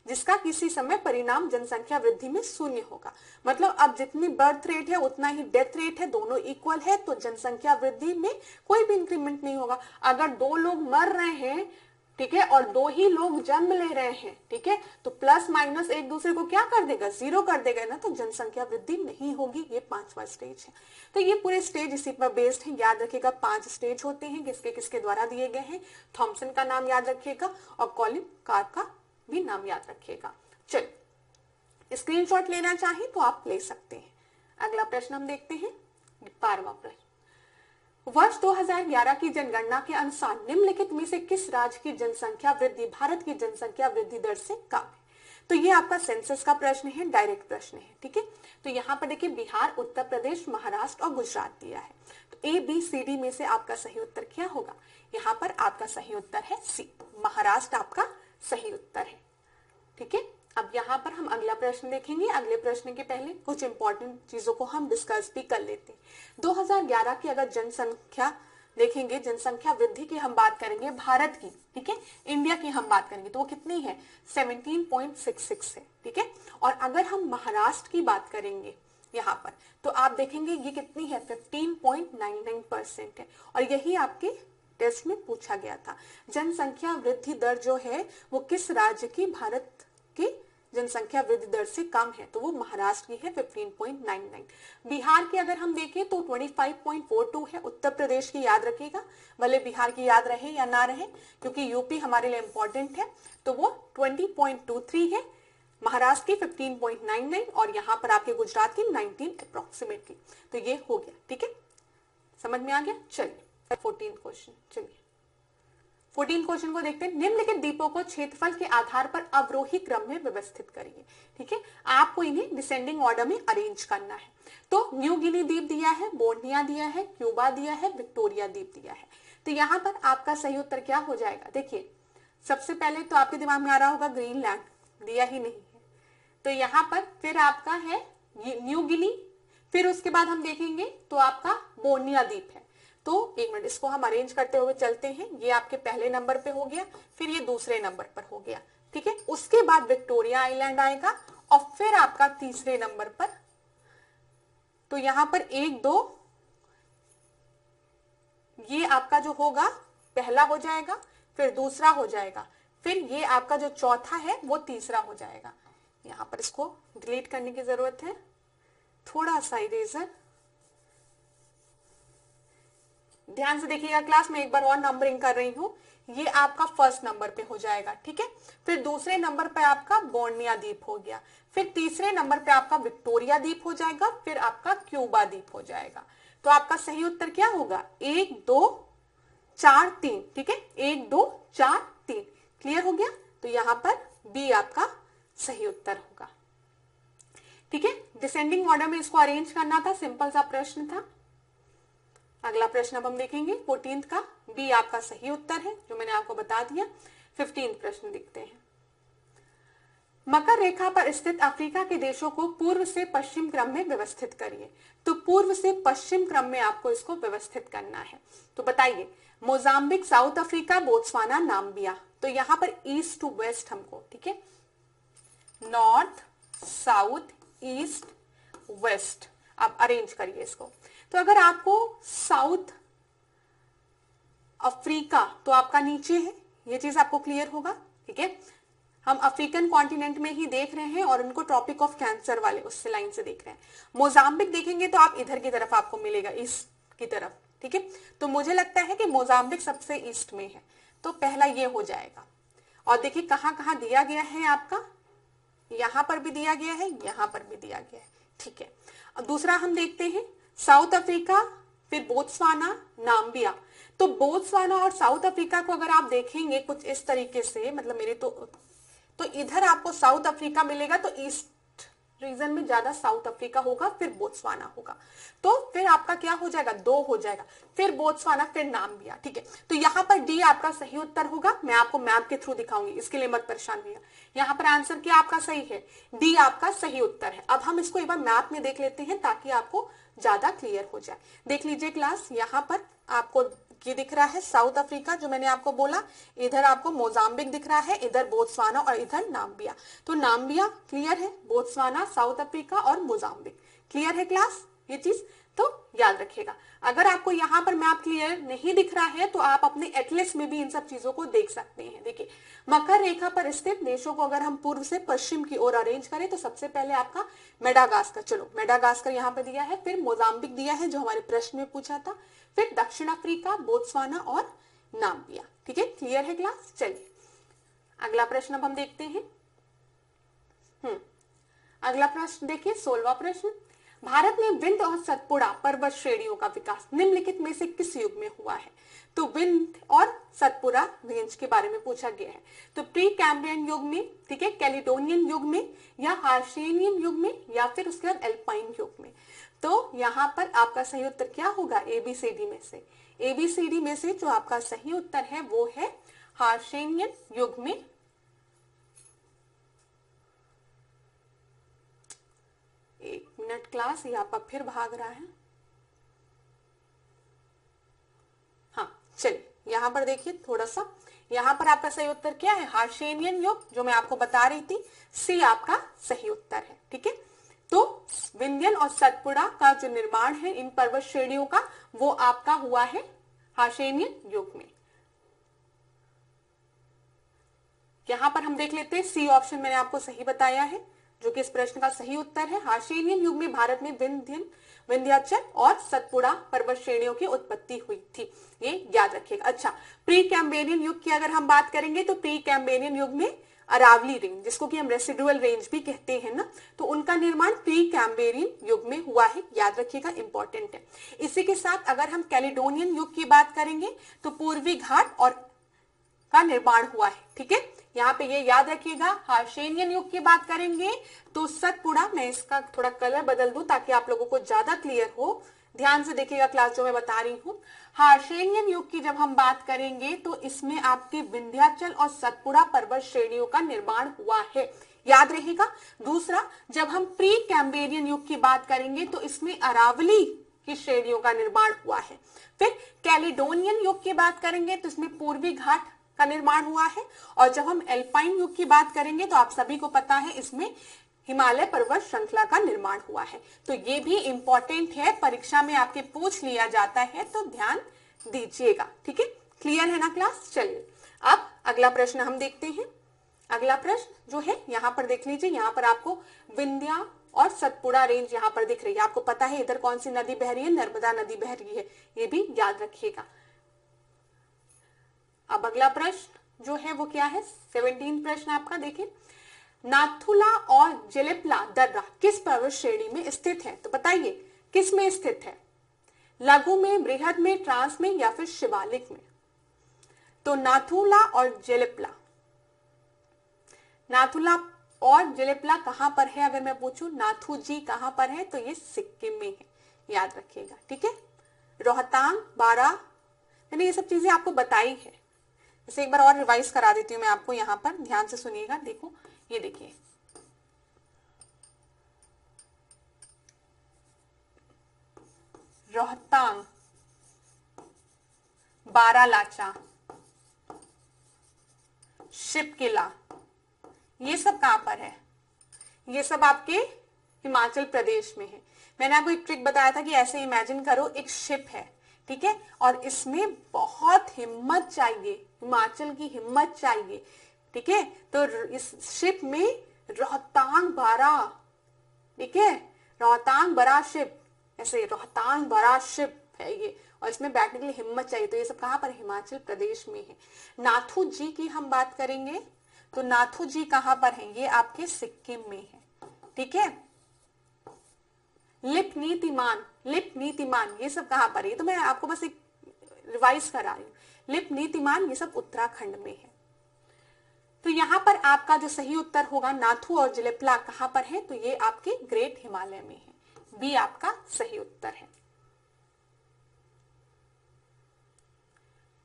Speaker 1: जिसका किसी समय परिणाम जनसंख्या वृद्धि में शून्य होगा। मतलब अब जितनी बर्थ रेट है उतना ही डेथ रेट है, दोनों इक्वल है, तो जनसंख्या वृद्धि में कोई भी इंक्रीमेंट नहीं होगा। अगर 2 लोग मर रहे हैं, ठीक है, और 2 ही लोग जन्म ले रहे हैं, ठीक है, तो प्लस माइनस एक दूसरे को क्या कर देगा, 0 कर देगा ना, तो जनसंख्या वृद्धि नहीं होगी। ये 5वां स्टेज है। तो ये पूरे स्टेज इसी पर बेस्ड है, याद रखिएगा 5 स्टेज होते हैं, किसके किसके द्वारा दिए गए हैं। थॉमसन का नाम याद रखिएगा और कॉलिन कार्प का भी नाम याद रखिएगा। चलिए, स्क्रीनशॉट लेना चाहें तो आप ले सकते हैं। अगला प्रश्न हम देखते हैं, 12वां प्रश्न। वर्ष 2011 की जनगणना के अनुसार निम्नलिखित में से किस राज्य की जनसंख्या वृद्धि भारत की जनसंख्या वृद्धि दर से कम है? तो ये आपका सेंसस का प्रश्न है, डायरेक्ट प्रश्न है। ठीक है, तो यहाँ पर देखिए बिहार, उत्तर प्रदेश, महाराष्ट्र और गुजरात दिया है। तो ABCD में से आपका सही उत्तर क्या होगा? यहाँ पर आपका सही उत्तर है C, महाराष्ट्र आपका सही उत्तर है। ठीक है, अब यहाँ पर हम अगला प्रश्न देखेंगे। अगले प्रश्न के पहले कुछ इंपॉर्टेंट चीजों को हम डिस्कस भी कर लेते हैं। 2011 की अगर जनसंख्या देखेंगे, जनसंख्या वृद्धि की हम बात करेंगे भारत की, ठीक है, इंडिया की हम बात करेंगे तो वो कितनी है, 17.66 है। ठीक है, और अगर हम महाराष्ट्र की बात करेंगे यहाँ पर, तो आप देखेंगे ये कितनी है, 15.99% है। और यही आपके टेस्ट में पूछा गया था, जनसंख्या वृद्धि दर जो है वो किस राज्य की भारत की जनसंख्या वृद्धि दर से कम है, तो वो महाराष्ट्र की है 15.99। बिहार की अगर हम देखें तो 25.42 है। उत्तर प्रदेश की याद रखिएगा, भले बिहार की याद रहे या ना रहे, क्योंकि यूपी हमारे लिए इंपॉर्टेंट है, तो वो 20.23 है। महाराष्ट्र की 15.99 और यहाँ पर आपके गुजरात की 19 अप्रोक्सीमेटली। तो ये हो गया। ठीक है, समझ में आ गया। चलिए 14 क्वेश्चन, चलिए 14 क्वेश्चन को देखते हैं। निम्नलिखित द्वीपों को क्षेत्रफल के आधार पर अवरोही क्रम में व्यवस्थित करिए। ठीक है, आपको इन्हें डिसेंडिंग ऑर्डर में अरेंज करना है। तो न्यू गिनी द्वीप दिया है, बोर्निया दिया है, क्यूबा दिया है, विक्टोरिया द्वीप दिया है। तो यहाँ पर आपका सही उत्तर क्या हो जाएगा? देखिए, सबसे पहले तो आपके दिमाग में आ रहा होगा ग्रीनलैंड, दिया ही नहीं है, तो यहाँ पर फिर आपका है न्यू गिनी, फिर उसके बाद हम देखेंगे तो आपका बोर्निया द्वीप है। तो एक मिनट, इसको हम अरेंज करते हुए चलते हैं। ये आपके पहले नंबर पे हो गया, फिर ये दूसरे नंबर पर हो गया। ठीक है, उसके बाद विक्टोरिया आइलैंड आएगा और फिर आपका तीसरे नंबर पर, तो यहां पर 1 2 ये आपका जो होगा पहला हो जाएगा, फिर दूसरा हो जाएगा, फिर ये आपका जो चौथा है वो तीसरा हो जाएगा। यहां पर इसको डिलीट करने की जरूरत है, थोड़ा सा इरेजर, ध्यान से देखिएगा क्लास में, एक बार और नंबरिंग कर रही हूं। ये आपका फर्स्ट नंबर पे हो जाएगा। ठीक है, फिर दूसरे नंबर पे आपका बोर्निया द्वीप हो गया, फिर तीसरे नंबर पे आपका विक्टोरिया द्वीप हो जाएगा, फिर आपका क्यूबा द्वीप हो जाएगा। तो आपका सही उत्तर क्या होगा? 1 2 4 3। ठीक है, 1 2 4 3। क्लियर हो गया? तो यहां पर बी आपका सही उत्तर होगा। ठीक है, डिसेंडिंग ऑर्डर में इसको अरेंज करना था, सिंपल सा प्रश्न था। अगला प्रश्न अब हम देखेंगे 14th का, बी आपका सही उत्तर है जो मैंने आपको बता दिया। 15th प्रश्न देखते हैं। मकर रेखा पर स्थित अफ्रीका के देशों को पूर्व से पश्चिम क्रम में व्यवस्थित करिए। तो पूर्व से पश्चिम क्रम में आपको इसको व्यवस्थित करना है। तो बताइए, Mozambique, south Africa, Botswana, Namibia. तो यहां पर ईस्ट टू वेस्ट हमको, ठीक है, नॉर्थ साउथ ईस्ट वेस्ट, आप अरेंज करिए इसको। तो अगर आपको साउथ अफ्रीका, तो आपका नीचे है, ये चीज आपको क्लियर होगा। ठीक है, हम अफ्रीकन कॉन्टिनेंट में ही देख रहे हैं और उनको ट्रॉपिक ऑफ कैंसर वाले उससे लाइन से देख रहे हैं। मोजाम्बिक देखेंगे तो आप इधर की तरफ आपको मिलेगा, ईस्ट की तरफ। ठीक है, तो मुझे लगता है कि मोजाम्बिक सबसे ईस्ट में है, तो पहला ये हो जाएगा। और देखिए कहां कहां दिया गया है आपका, यहां पर भी दिया गया है, यहां पर भी दिया गया है। ठीक है, अब दूसरा हम देखते हैं साउथ अफ्रीका, फिर बोत्सवाना, नाम्बिया। तो बोत्सवाना और साउथ अफ्रीका को अगर आप देखेंगे कुछ इस तरीके से, मतलब मेरे तो इधर आपको साउथ अफ्रीका मिलेगा, तो ईस्ट रीजन में ज्यादा साउथ अफ्रीका होगा, फिर बोत्सवाना होगा। तो फिर आपका क्या हो जाएगा, 2 हो जाएगा, फिर बोत्सवाना, फिर नाम्बिया। ठीक है, तो यहाँ पर डी आपका सही उत्तर होगा। मैं आपको मैप के थ्रू दिखाऊंगी, इसके लिए मत परेशान भैया। यहाँ पर आंसर क्या आपका सही है, डी आपका सही उत्तर है। अब हम इसको एक बार मैप में देख लेते हैं ताकि आपको ज्यादा क्लियर हो जाए। देख लीजिए क्लास, यहाँ पर आपको ये दिख रहा है साउथ अफ्रीका जो मैंने आपको बोला, इधर आपको मोजाम्बिक दिख रहा है, इधर बोत्सवाना और इधर नाम्बिया। तो नाम्बिया क्लियर है, बोत्सवाना, साउथ अफ्रीका और मोजाम्बिक क्लियर है क्लास, ये चीज तो याद रखिएगा। अगर आपको यहाँ पर मैप क्लियर नहीं दिख रहा है तो आप अपने एटलस में भी इन सब चीजों को देख सकते हैं। देखिए, मकर रेखा पर स्थित देशों को अगर हम पूर्व से पश्चिम की ओर अरेंज करें तो सबसे पहले आपका मेडागास्कर, चलो मेडागास्कर यहाँ पे दिया है, फिर मोजाम्बिक दिया है जो हमारे प्रश्न में पूछा था, फिर दक्षिण अफ्रीका, बोत्सवाना और नाम्बिया। ठीक है, क्लियर है क्लास। चलिए अगला प्रश्न अब हम देखते हैं। अगला प्रश्न देखिए, 16वां प्रश्न, भारत में विंध्य और सतपुड़ा पर्वत श्रेणियों का विकास निम्नलिखित में से किस युग में हुआ है। तो विंध्य और सतपुड़ा रेंज के बारे में पूछा गया है। तो प्री कैम्ब्रियन युग में, ठीक है, कैलिडोनियन युग में, या हार्शेनियन युग में, या फिर उसके बाद एल्पाइन युग में। तो यहाँ पर आपका सही उत्तर क्या होगा, एबीसीडी में से, एबीसीडी में से जो आपका सही उत्तर है वो है हार्शेनियन युग में। एक मिनट क्लास, ये आपका फिर भाग रहा है। हाँ चलिए, यहां पर देखिए थोड़ा सा, यहां पर आपका सही उत्तर क्या है, हार्शेनियन युग, जो मैं आपको बता रही थी, सी आपका सही उत्तर है। ठीक है, तो विंध्यन और सतपुड़ा का जो निर्माण है इन पर्वत श्रेणियों का, वो आपका हुआ है हार्शेनियन युग में। यहां पर हम देख लेते हैं, सी ऑप्शन मैंने आपको सही बताया है, जो कि इस प्रश्न का सही उत्तर है। हार्शेनियन युग में भारत में विंध्याचल और सतपुड़ा पर्वत श्रेणियों की उत्पत्ति हुई थी, ये याद रखिएगा। अच्छा, प्री कैम्ब्रियन युग की अगर हम बात करेंगे तो प्री कैम्ब्रियन युग में अरावली रेंज, जिसको कि हम रेसिडुअल रेंज भी कहते हैं ना, तो उनका निर्माण प्री कैम्ब्रियन युग में हुआ है, याद रखिएगा, इंपॉर्टेंट है। इसी के साथ अगर हम कैलिडोनियन युग की बात करेंगे तो पूर्वी घाट और का निर्माण हुआ है। ठीक है, यहाँ पे ये याद रखिएगा। हार्शेनियन युग की बात करेंगे तो सतपुड़ा, मैं इसका थोड़ा कलर बदल दूं ताकि आप लोगों को ज्यादा क्लियर हो, ध्यान से देखिएगा क्लास जो मैं बता रही हूँ। हार्शेनियन युग की जब हम बात करेंगे तो इसमें आपके विंध्याचल और सतपुड़ा पर्वत श्रेणियों का निर्माण हुआ है, याद रहेगा। दूसरा, जब हम प्री कैम्ब्रियन युग की बात करेंगे तो इसमें अरावली की श्रेणियों का निर्माण हुआ है। फिर कैलिडोनियन युग की बात करेंगे तो इसमें पूर्वी घाट का निर्माण हुआ है, और जब हम एल्पाइन युग की बात करेंगे तो आप सभी को पता है इसमें हिमालय पर्वत श्रृंखला का निर्माण हुआ है। तो ये भी इंपॉर्टेंट है, परीक्षा में आपके पूछ लिया जाता है, तो ध्यान दीजिएगा। ठीक है, क्लियर है ना क्लास। चलिए अब अगला प्रश्न हम देखते हैं। अगला प्रश्न जो है यहाँ पर देख लीजिए, यहाँ पर आपको विंध्या और सतपुड़ा रेंज यहाँ पर दिख रही है, आपको पता है इधर कौन सी नदी बह रही है, नर्मदा नदी बह रही है, ये भी याद रखिएगा। अब अगला प्रश्न जो है वो क्या है, 17 प्रश्न आपका, देखिए, नाथुला और जेलेपला दर्रा किस पर्वत श्रेणी में स्थित है। तो बताइए किस में स्थित है, लघु में, बृहद में, ट्रांस में, या फिर शिवालिक में। तो नाथुला और जेलेपला, नाथुला और जेलेपला कहां पर है, अगर मैं पूछूं नाथू जी कहां पर है, तो ये सिक्किम में है, याद रखिएगा। ठीक है, रोहतांग, बारा, मैंने ये सब चीजें आपको बताई है, इसे एक बार और रिवाइज करा देती हूँ मैं आपको, यहाँ पर ध्यान से सुनिएगा। देखो, ये देखिए, रोहतांग, बारालाचा, शिपकिला, ये सब कहां पर है, ये सब आपके हिमाचल प्रदेश में है। मैंने आपको एक ट्रिक बताया था कि ऐसे इमेजिन करो, एक शिप है, ठीक है, और इसमें बहुत हिम्मत चाहिए, हिमाचल की हिम्मत चाहिए। ठीक है, तो इस शिप में रोहतांग बारा, ठीक है, रोहतांग बरा शिप, ऐसे रोहतांग बरा शिप है ये, और इसमें बैठने के लिए हिम्मत चाहिए। तो ये सब कहां पर, हिमाचल प्रदेश में है। नाथू जी की हम बात करेंगे तो नाथू जी कहां पर है, ये आपके सिक्किम में है। ठीक है, लिप नीतिमान, लिप नीतिमान ये सब कहां पर है, तो मैं आपको बस एक रिवाइज करा रही हूं। लिप नीतिमान ये सब उत्तराखंड में है। तो यहाँ पर आपका जो सही उत्तर होगा नाथू और जिलेपला कहां पर है, तो ये आपके ग्रेट हिमालय में है। बी आपका सही उत्तर है।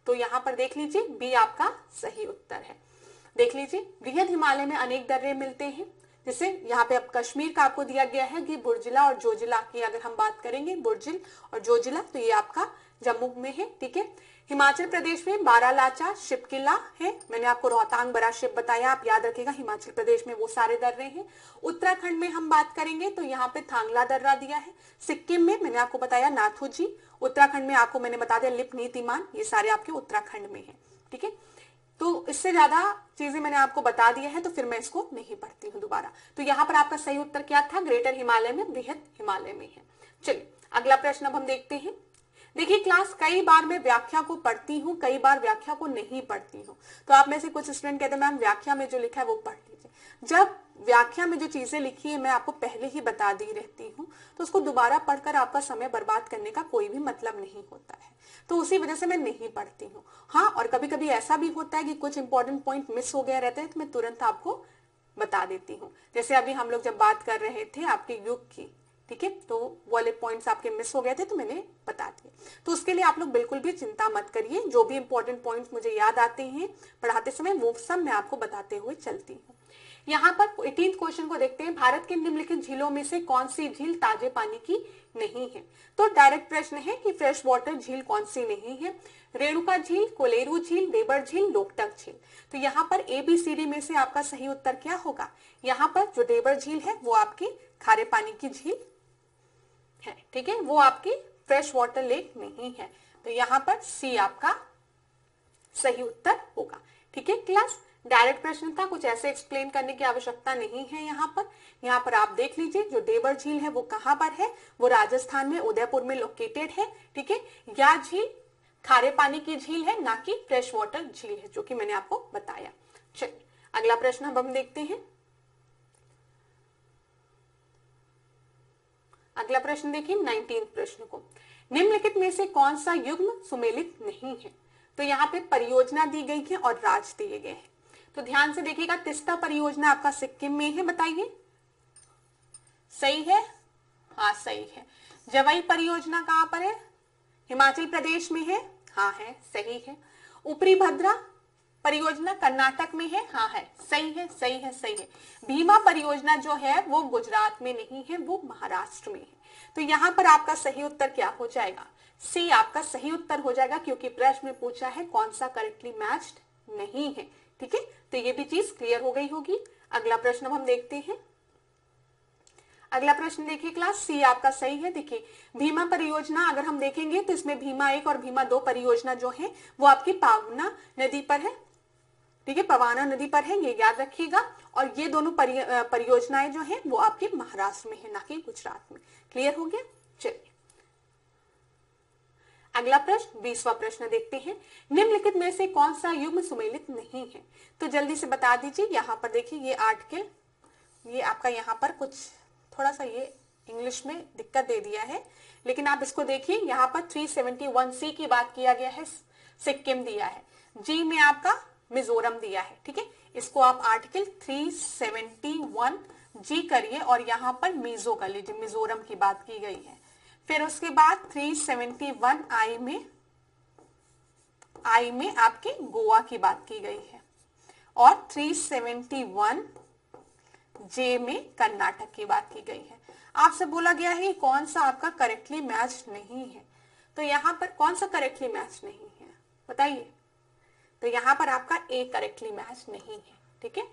Speaker 1: तो यहां पर देख लीजिए बी आपका सही उत्तर है। देख लीजिए बृहद हिमालय में अनेक दर्रे मिलते हैं, जैसे यहाँ पे अब कश्मीर का आपको दिया गया है कि बुर्जिला और जोजिला की अगर हम बात करेंगे, बुर्जिल और जोजिला, तो ये आपका जम्मू में है। ठीक है, हिमाचल प्रदेश में बारालाचा शिपकिला है, मैंने आपको रोहतांग बड़ा शिप बताया, आप याद रखिएगा, हिमाचल प्रदेश में वो सारे दर्रे हैं। उत्तराखंड में हम बात करेंगे तो यहाँ पे थांगला दर्रा दिया है। सिक्किम में मैंने आपको बताया नाथूजी, उत्तराखंड में आपको मैंने बता दिया लिप नीतिमान, ये सारे आपके उत्तराखंड में है। ठीक है, तो इससे ज्यादा चीजें मैंने आपको बता दिया है, तो फिर मैं इसको नहीं पढ़ती हूँ दोबारा। तो यहाँ पर आपका सही उत्तर क्या था, ग्रेटर हिमालय में, बृहद हिमालय में है। चलिए अगला प्रश्न अब हम देखते हैं। देखिए क्लास, कई बार मैं व्याख्या को पढ़ती हूँ, कई बार व्याख्या को नहीं पढ़ती हूँ। तो आप में से कुछ स्टूडेंट कहते हैं मैम व्याख्या में जो लिखा है वो पढ़ लीजिए। जब व्याख्या में जो चीजें लिखी है मैं आपको पहले ही बता दी रहती हूँ, तो उसको दोबारा पढ़कर आपका समय बर्बाद करने का कोई भी मतलब नहीं होता है, तो उसी वजह से मैं नहीं पढ़ती हूँ। हाँ, और कभी कभी ऐसा भी होता है कि कुछ इंपॉर्टेंट पॉइंट मिस हो गया रहता है, तो मैं तुरंत आपको बता देती हूँ। जैसे अभी हम लोग जब बात कर रहे थे आपके युग की, ठीक है, तो वाले पॉइंट्स आपके मिस हो गए थे तो मैंने बता दिए। तो उसके लिए आप लोग बिल्कुल भी चिंता मत करिए, जो भी इंपॉर्टेंट पॉइंट्स मुझे याद आते हैं पढ़ाते समय वो सब मैं आपको बताते हुए चलती हूँ। यहाँ पर 18th क्वेश्चन को देखते हैं। भारत के निम्नलिखित झीलों में से कौन सी झील ताजे पानी की नहीं है? तो डायरेक्ट प्रश्न है कि फ्रेश वाटर झील कौन सी नहीं है। रेणुका झील, कोलेरू झील, देवर झील, लोकटक झील। तो यहाँ पर ABCD में से आपका सही उत्तर क्या होगा? यहाँ पर जो देवर झील है वो आपकी खारे पानी की झील है। ठीक है, वो आपकी फ्रेश वाटर लेक नहीं है। तो यहाँ पर C आपका सही उत्तर होगा। ठीक है क्लास, डायरेक्ट प्रश्न था, कुछ ऐसे एक्सप्लेन करने की आवश्यकता नहीं है। यहाँ पर आप देख लीजिए जो देवर झील है वो कहां पर है, वो राजस्थान में उदयपुर में लोकेटेड है। ठीक है, यह झील खारे पानी की झील है, ना कि फ्रेश वाटर झील है, जो कि मैंने आपको बताया। चलिए अगला प्रश्न अब हम देखते हैं। अगला प्रश्न देखिए 19th प्रश्न को, निम्नलिखित में से कौन सा युग्म सुमेलित नहीं है? तो यहाँ पे परियोजना दी गई है और राज्य दिए गए हैं, तो ध्यान से देखिएगा। तिस्ता परियोजना आपका सिक्किम में है, बताइए सही है? हाँ सही है। जवाई परियोजना कहां पर है? हिमाचल प्रदेश में है, हाँ है, सही है। ऊपरी भद्रा परियोजना कर्नाटक में है, हाँ है, सही है, सही है, सही है। भीमा परियोजना जो है वो गुजरात में नहीं है, वो महाराष्ट्र में है। तो यहाँ पर आपका सही उत्तर क्या हो जाएगा? सी आपका सही उत्तर हो जाएगा, क्योंकि प्रश्न में पूछा है कौन सा करेक्टली मैच्ड नहीं है। ठीक है, तो ये भी चीज क्लियर हो गई होगी। अगला प्रश्न हम देखते हैं। अगला प्रश्न देखिए क्लास, सी आपका सही है। देखिए भीमा परियोजना अगर हम देखेंगे तो इसमें भीमा 1 और भीमा 2 परियोजना जो है वो आपकी पावना नदी पर है। ठीक है, पवाना नदी पर है, ये याद रखिएगा। और ये दोनों परियोजनाएं जो है वो आपके महाराष्ट्र में है, ना कि गुजरात में। क्लियर हो गया? चलिए अगला प्रश्न 20वां प्रश्न देखते हैं। निम्नलिखित में से कौन सा युग्म सुमेलित नहीं है? तो जल्दी से बता दीजिए। यहाँ पर देखिए ये आर्टिकल, ये आपका यहाँ पर कुछ थोड़ा सा ये इंग्लिश में दिक्कत दे दिया है, लेकिन आप इसको देखिए। यहाँ पर 371C की बात किया गया है, सिक्किम दिया है, जी में आपका मिजोरम दिया है। ठीक है, इसको आप आर्टिकल 371G करिए और यहाँ पर मिजो कर लीजिए, मिजोरम की बात की गई है। फिर उसके बाद 371I में आपके गोवा की बात की गई है, और 371J में कर्नाटक की बात की गई है। आपसे बोला गया है कौन सा आपका करेक्टली मैच नहीं है, तो यहाँ पर कौन सा करेक्टली मैच नहीं है बताइए? तो यहाँ पर आपका ए करेक्टली मैच नहीं है। ठीक है,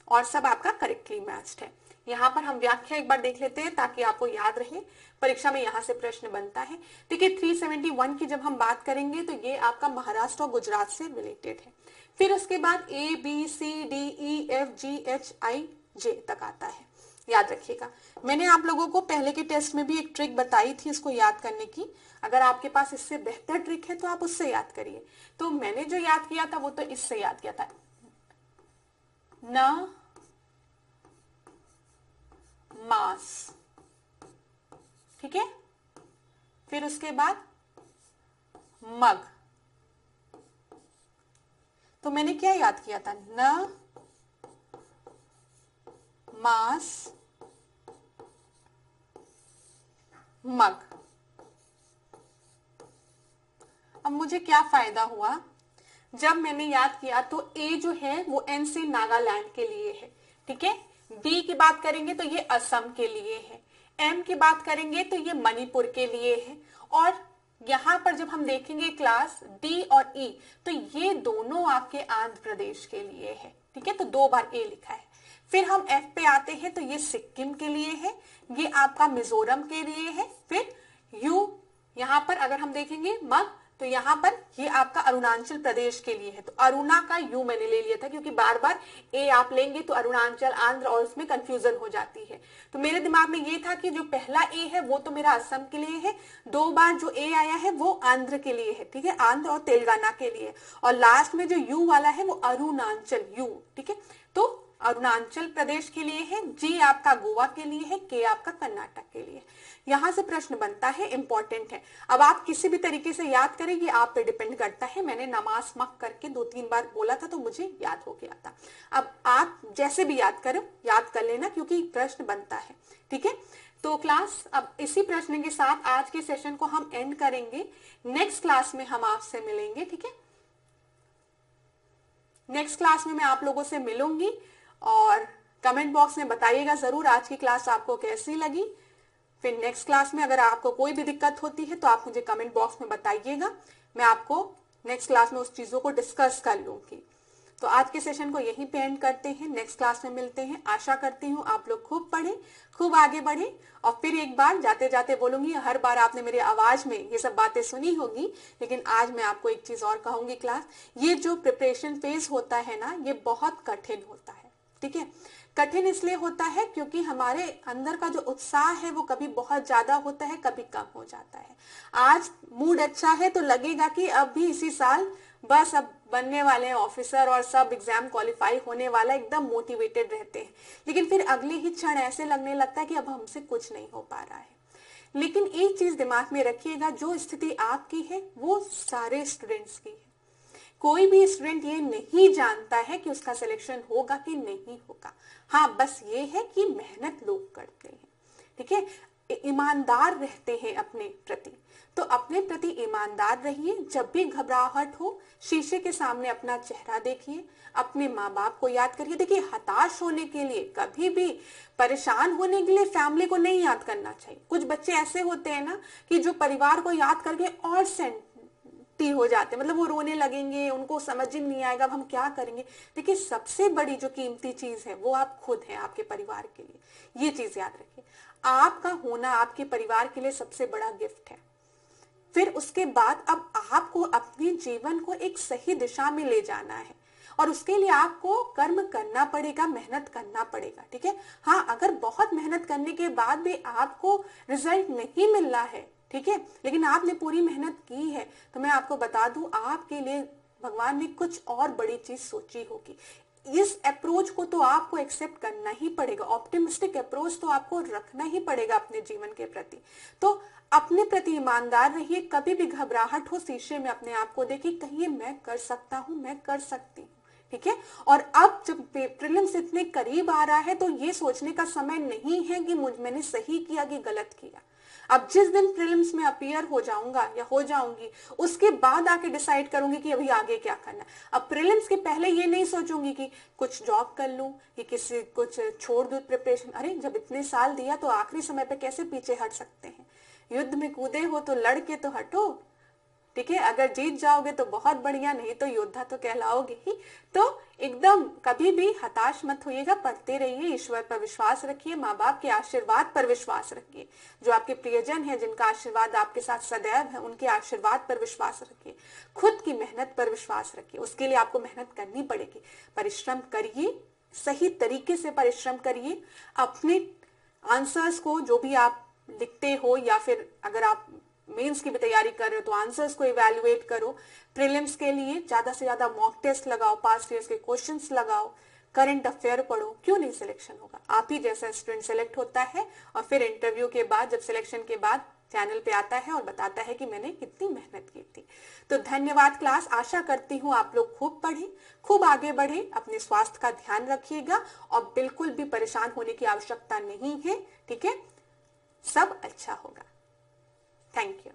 Speaker 1: और सब आपका करेक्टली मैच्ड है। यहाँ पर हम व्याख्या एक बार देख लेते हैं ताकि आपको याद रहे, परीक्षा में यहाँ से प्रश्न बनता है। देखिए 371 की जब हम बात करेंगे तो ये आपका महाराष्ट्र और गुजरात से रिलेटेड है। फिर उसके बाद ABCDEFGHIJ तक आता है, याद रखिएगा। मैंने आप लोगों को पहले के टेस्ट में भी एक ट्रिक बताई थी इसको याद करने की। अगर आपके पास इससे बेहतर ट्रिक है तो आप उससे याद करिए। तो मैंने जो याद किया था वो तो इससे याद किया था, न मास। ठीक है, फिर उसके बाद मग। तो मैंने क्या याद किया था? न मास मग। अब मुझे क्या फायदा हुआ, जब मैंने याद किया तो ए जो है वो एन से नागालैंड के लिए है, ठीक है। बी की बात करेंगे तो ये असम के लिए है, एम की बात करेंगे तो ये मणिपुर के लिए है, और यहां पर जब हम देखेंगे क्लास डी और ई तो ये दोनों आपके आंध्र प्रदेश के लिए है, ठीक है। तो 2 बार ए लिखा है। फिर हम एफ पे आते हैं तो ये सिक्किम के लिए है, ये आपका मिजोरम के लिए है। फिर यू यहां पर अगर हम देखेंगे मग तो यहां पर ये आपका अरुणाचल प्रदेश के लिए है। तो अरुणा का यू मैंने ले लिया था क्योंकि बार बार ए आप लेंगे तो अरुणाचल आंध्र और उसमें कंफ्यूजन हो जाती है। तो मेरे दिमाग में ये था कि जो पहला ए है वो तो मेरा असम के लिए है, 2 बार जो ए आया है वो आंध्र के लिए है, ठीक है, आंध्र और तेलंगाना के लिए, और लास्ट में जो यू वाला है वो अरुणाचल यू, ठीक है। तो अरुणाचल प्रदेश के लिए है, जी आपका गोवा के लिए है, के आपका कर्नाटक के लिए। यहां से प्रश्न बनता है, इंपॉर्टेंट है। अब आप किसी भी तरीके से याद करें, ये आप पे डिपेंड करता है। मैंने नमाज मक करके 2-3 बार बोला था तो मुझे याद हो गया था। अब आप जैसे भी याद करो, याद कर लेना क्योंकि प्रश्न बनता है, ठीक है। तो क्लास अब इसी प्रश्न के साथ आज के सेशन को हम एंड करेंगे। नेक्स्ट क्लास में हम आपसे मिलेंगे, ठीक है। नेक्स्ट क्लास में मैं आप लोगों से मिलूंगी और कमेंट बॉक्स में बताइएगा जरूर आज की क्लास आपको कैसी लगी। फिर नेक्स्ट क्लास में अगर आपको कोई भी दिक्कत होती है तो आप मुझे कमेंट बॉक्स में बताइएगा, मैं आपको नेक्स्ट क्लास में उस चीजों को डिस्कस कर लूंगी। तो आज के सेशन को यहीं पे एंड करते हैं, नेक्स्ट क्लास में मिलते हैं। आशा करती हूँ आप लोग खूब पढ़ें, खूब आगे बढ़े। और फिर एक बार जाते जाते बोलूंगी, हर बार आपने मेरी आवाज में ये सब बातें सुनी होगी, लेकिन आज मैं आपको एक चीज और कहूंगी क्लास, ये जो प्रिपरेशन फेज होता है ना, ये बहुत कठिन होता है, ठीक है। कठिन इसलिए होता है क्योंकि हमारे अंदर का जो उत्साह है वो कभी बहुत ज्यादा होता है, कभी कम हो जाता है। आज मूड अच्छा है तो लगेगा कि अब भी इसी साल बस अब बनने वाले हैं ऑफिसर और सब एग्जाम क्वालिफाई होने वाला, एकदम मोटिवेटेड रहते हैं। लेकिन फिर अगले ही क्षण ऐसे लगने लगता है कि अब हमसे कुछ नहीं हो पा रहा है। लेकिन एक चीज दिमाग में रखिएगा, जो स्थिति आपकी है वो सारे स्टूडेंट्स की है। कोई भी स्टूडेंट ये नहीं जानता है कि उसका सिलेक्शन होगा कि नहीं होगा। हाँ, बस ये है कि मेहनत लोग करते हैं, ठीक है, ईमानदार रहते हैं अपने प्रति। तो अपने प्रति ईमानदार रहिए। जब भी घबराहट हो, शीशे के सामने अपना चेहरा देखिए, अपने माँ बाप को याद करिए। देखिए, हताश होने के लिए, कभी भी परेशान होने के लिए फैमिली को नहीं याद करना चाहिए। कुछ बच्चे ऐसे होते हैं ना कि जो परिवार को याद करके और हो जाते हैं, मतलब वो रोने लगेंगे, उनको समझ ही नहीं आएगा अब हम क्या करेंगे। देखिए, सबसे बड़ी जो कीमती चीज है वो आप खुद हैं आपके परिवार के लिए। ये चीज याद रखिए, आपका होना आपके परिवार के लिए सबसे बड़ा गिफ्ट है। फिर उसके बाद अब आपको अपने जीवन को एक सही दिशा में ले जाना है और उसके लिए आपको कर्म करना पड़ेगा, मेहनत करना पड़ेगा, ठीक है। हाँ, अगर बहुत मेहनत करने के बाद भी आपको रिजल्ट नहीं मिल रहा है, ठीक है, लेकिन आपने पूरी मेहनत की है, तो मैं आपको बता दूं आपके लिए भगवान ने कुछ और बड़ी चीज सोची होगी। इस अप्रोच को तो आपको एक्सेप्ट करना ही पड़ेगा, ऑप्टिमिस्टिक अप्रोच तो आपको रखना ही पड़ेगा अपने जीवन के प्रति। तो अपने प्रति ईमानदार रहिए। कभी भी घबराहट हो, शीशे में अपने आप को देखिए, कहिए मैं कर सकता हूं, मैं कर सकती हूँ, ठीक है। और अब जब प्रीलिम्स इतने करीब आ रहा है तो ये सोचने का समय नहीं है कि मैंने सही किया कि गलत किया। अब जिस दिन प्रीलिम्स में अपीयर हो जाऊंगा या हो जाऊंगी, उसके बाद आके डिसाइड करूंगी कि अभी आगे क्या करना। अब प्रीलिम्स के पहले ये नहीं सोचूंगी कि कुछ जॉब कर लूं कि किसी कुछ छोड़ दूं प्रिपरेशन। अरे, जब इतने साल दिया तो आखिरी समय पे कैसे पीछे हट सकते हैं। युद्ध में कूदे हो तो लड़ के तो हटो, ठीक है। अगर जीत जाओगे तो बहुत बढ़िया, नहीं तो योद्धा तो कहलाओगे ही। तो एकदम कभी भी हताश मत होइएगा, पढ़ते रहिए, ईश्वर पर विश्वास रखिए, माँ बाप के आशीर्वाद पर विश्वास रखिए, जो आपके प्रियजन है जिनका आशीर्वाद आपके साथ सदैव है उनके आशीर्वाद पर विश्वास रखिए, खुद की मेहनत पर विश्वास रखिए। उसके लिए आपको मेहनत करनी पड़ेगी, परिश्रम करिए, सही तरीके से परिश्रम करिए। अपने आंसर्स को, जो भी आप लिखते हो या फिर अगर आप मेंस की भी तैयारी कर रहे हो तो आंसर्स को इवैल्यूएट करो। प्रीलिम्स के लिए ज्यादा से ज्यादा मॉक टेस्ट लगाओ, पास्ट ईयर्स के क्वेश्चंस लगाओ, करंट अफेयर पढ़ो। क्यों नहीं सिलेक्शन होगा, आप ही जैसा स्टूडेंट सिलेक्ट होता है और फिर इंटरव्यू के बाद, जब सिलेक्शन के बाद चैनल पे आता है और बताता है कि मैंने कितनी मेहनत की थी। तो धन्यवाद क्लास, आशा करती हूँ आप लोग खूब पढ़ें, खूब आगे बढ़े, अपने स्वास्थ्य का ध्यान रखिएगा और बिल्कुल भी परेशान होने की आवश्यकता नहीं है। ठीक है, सब अच्छा होगा। Thank you.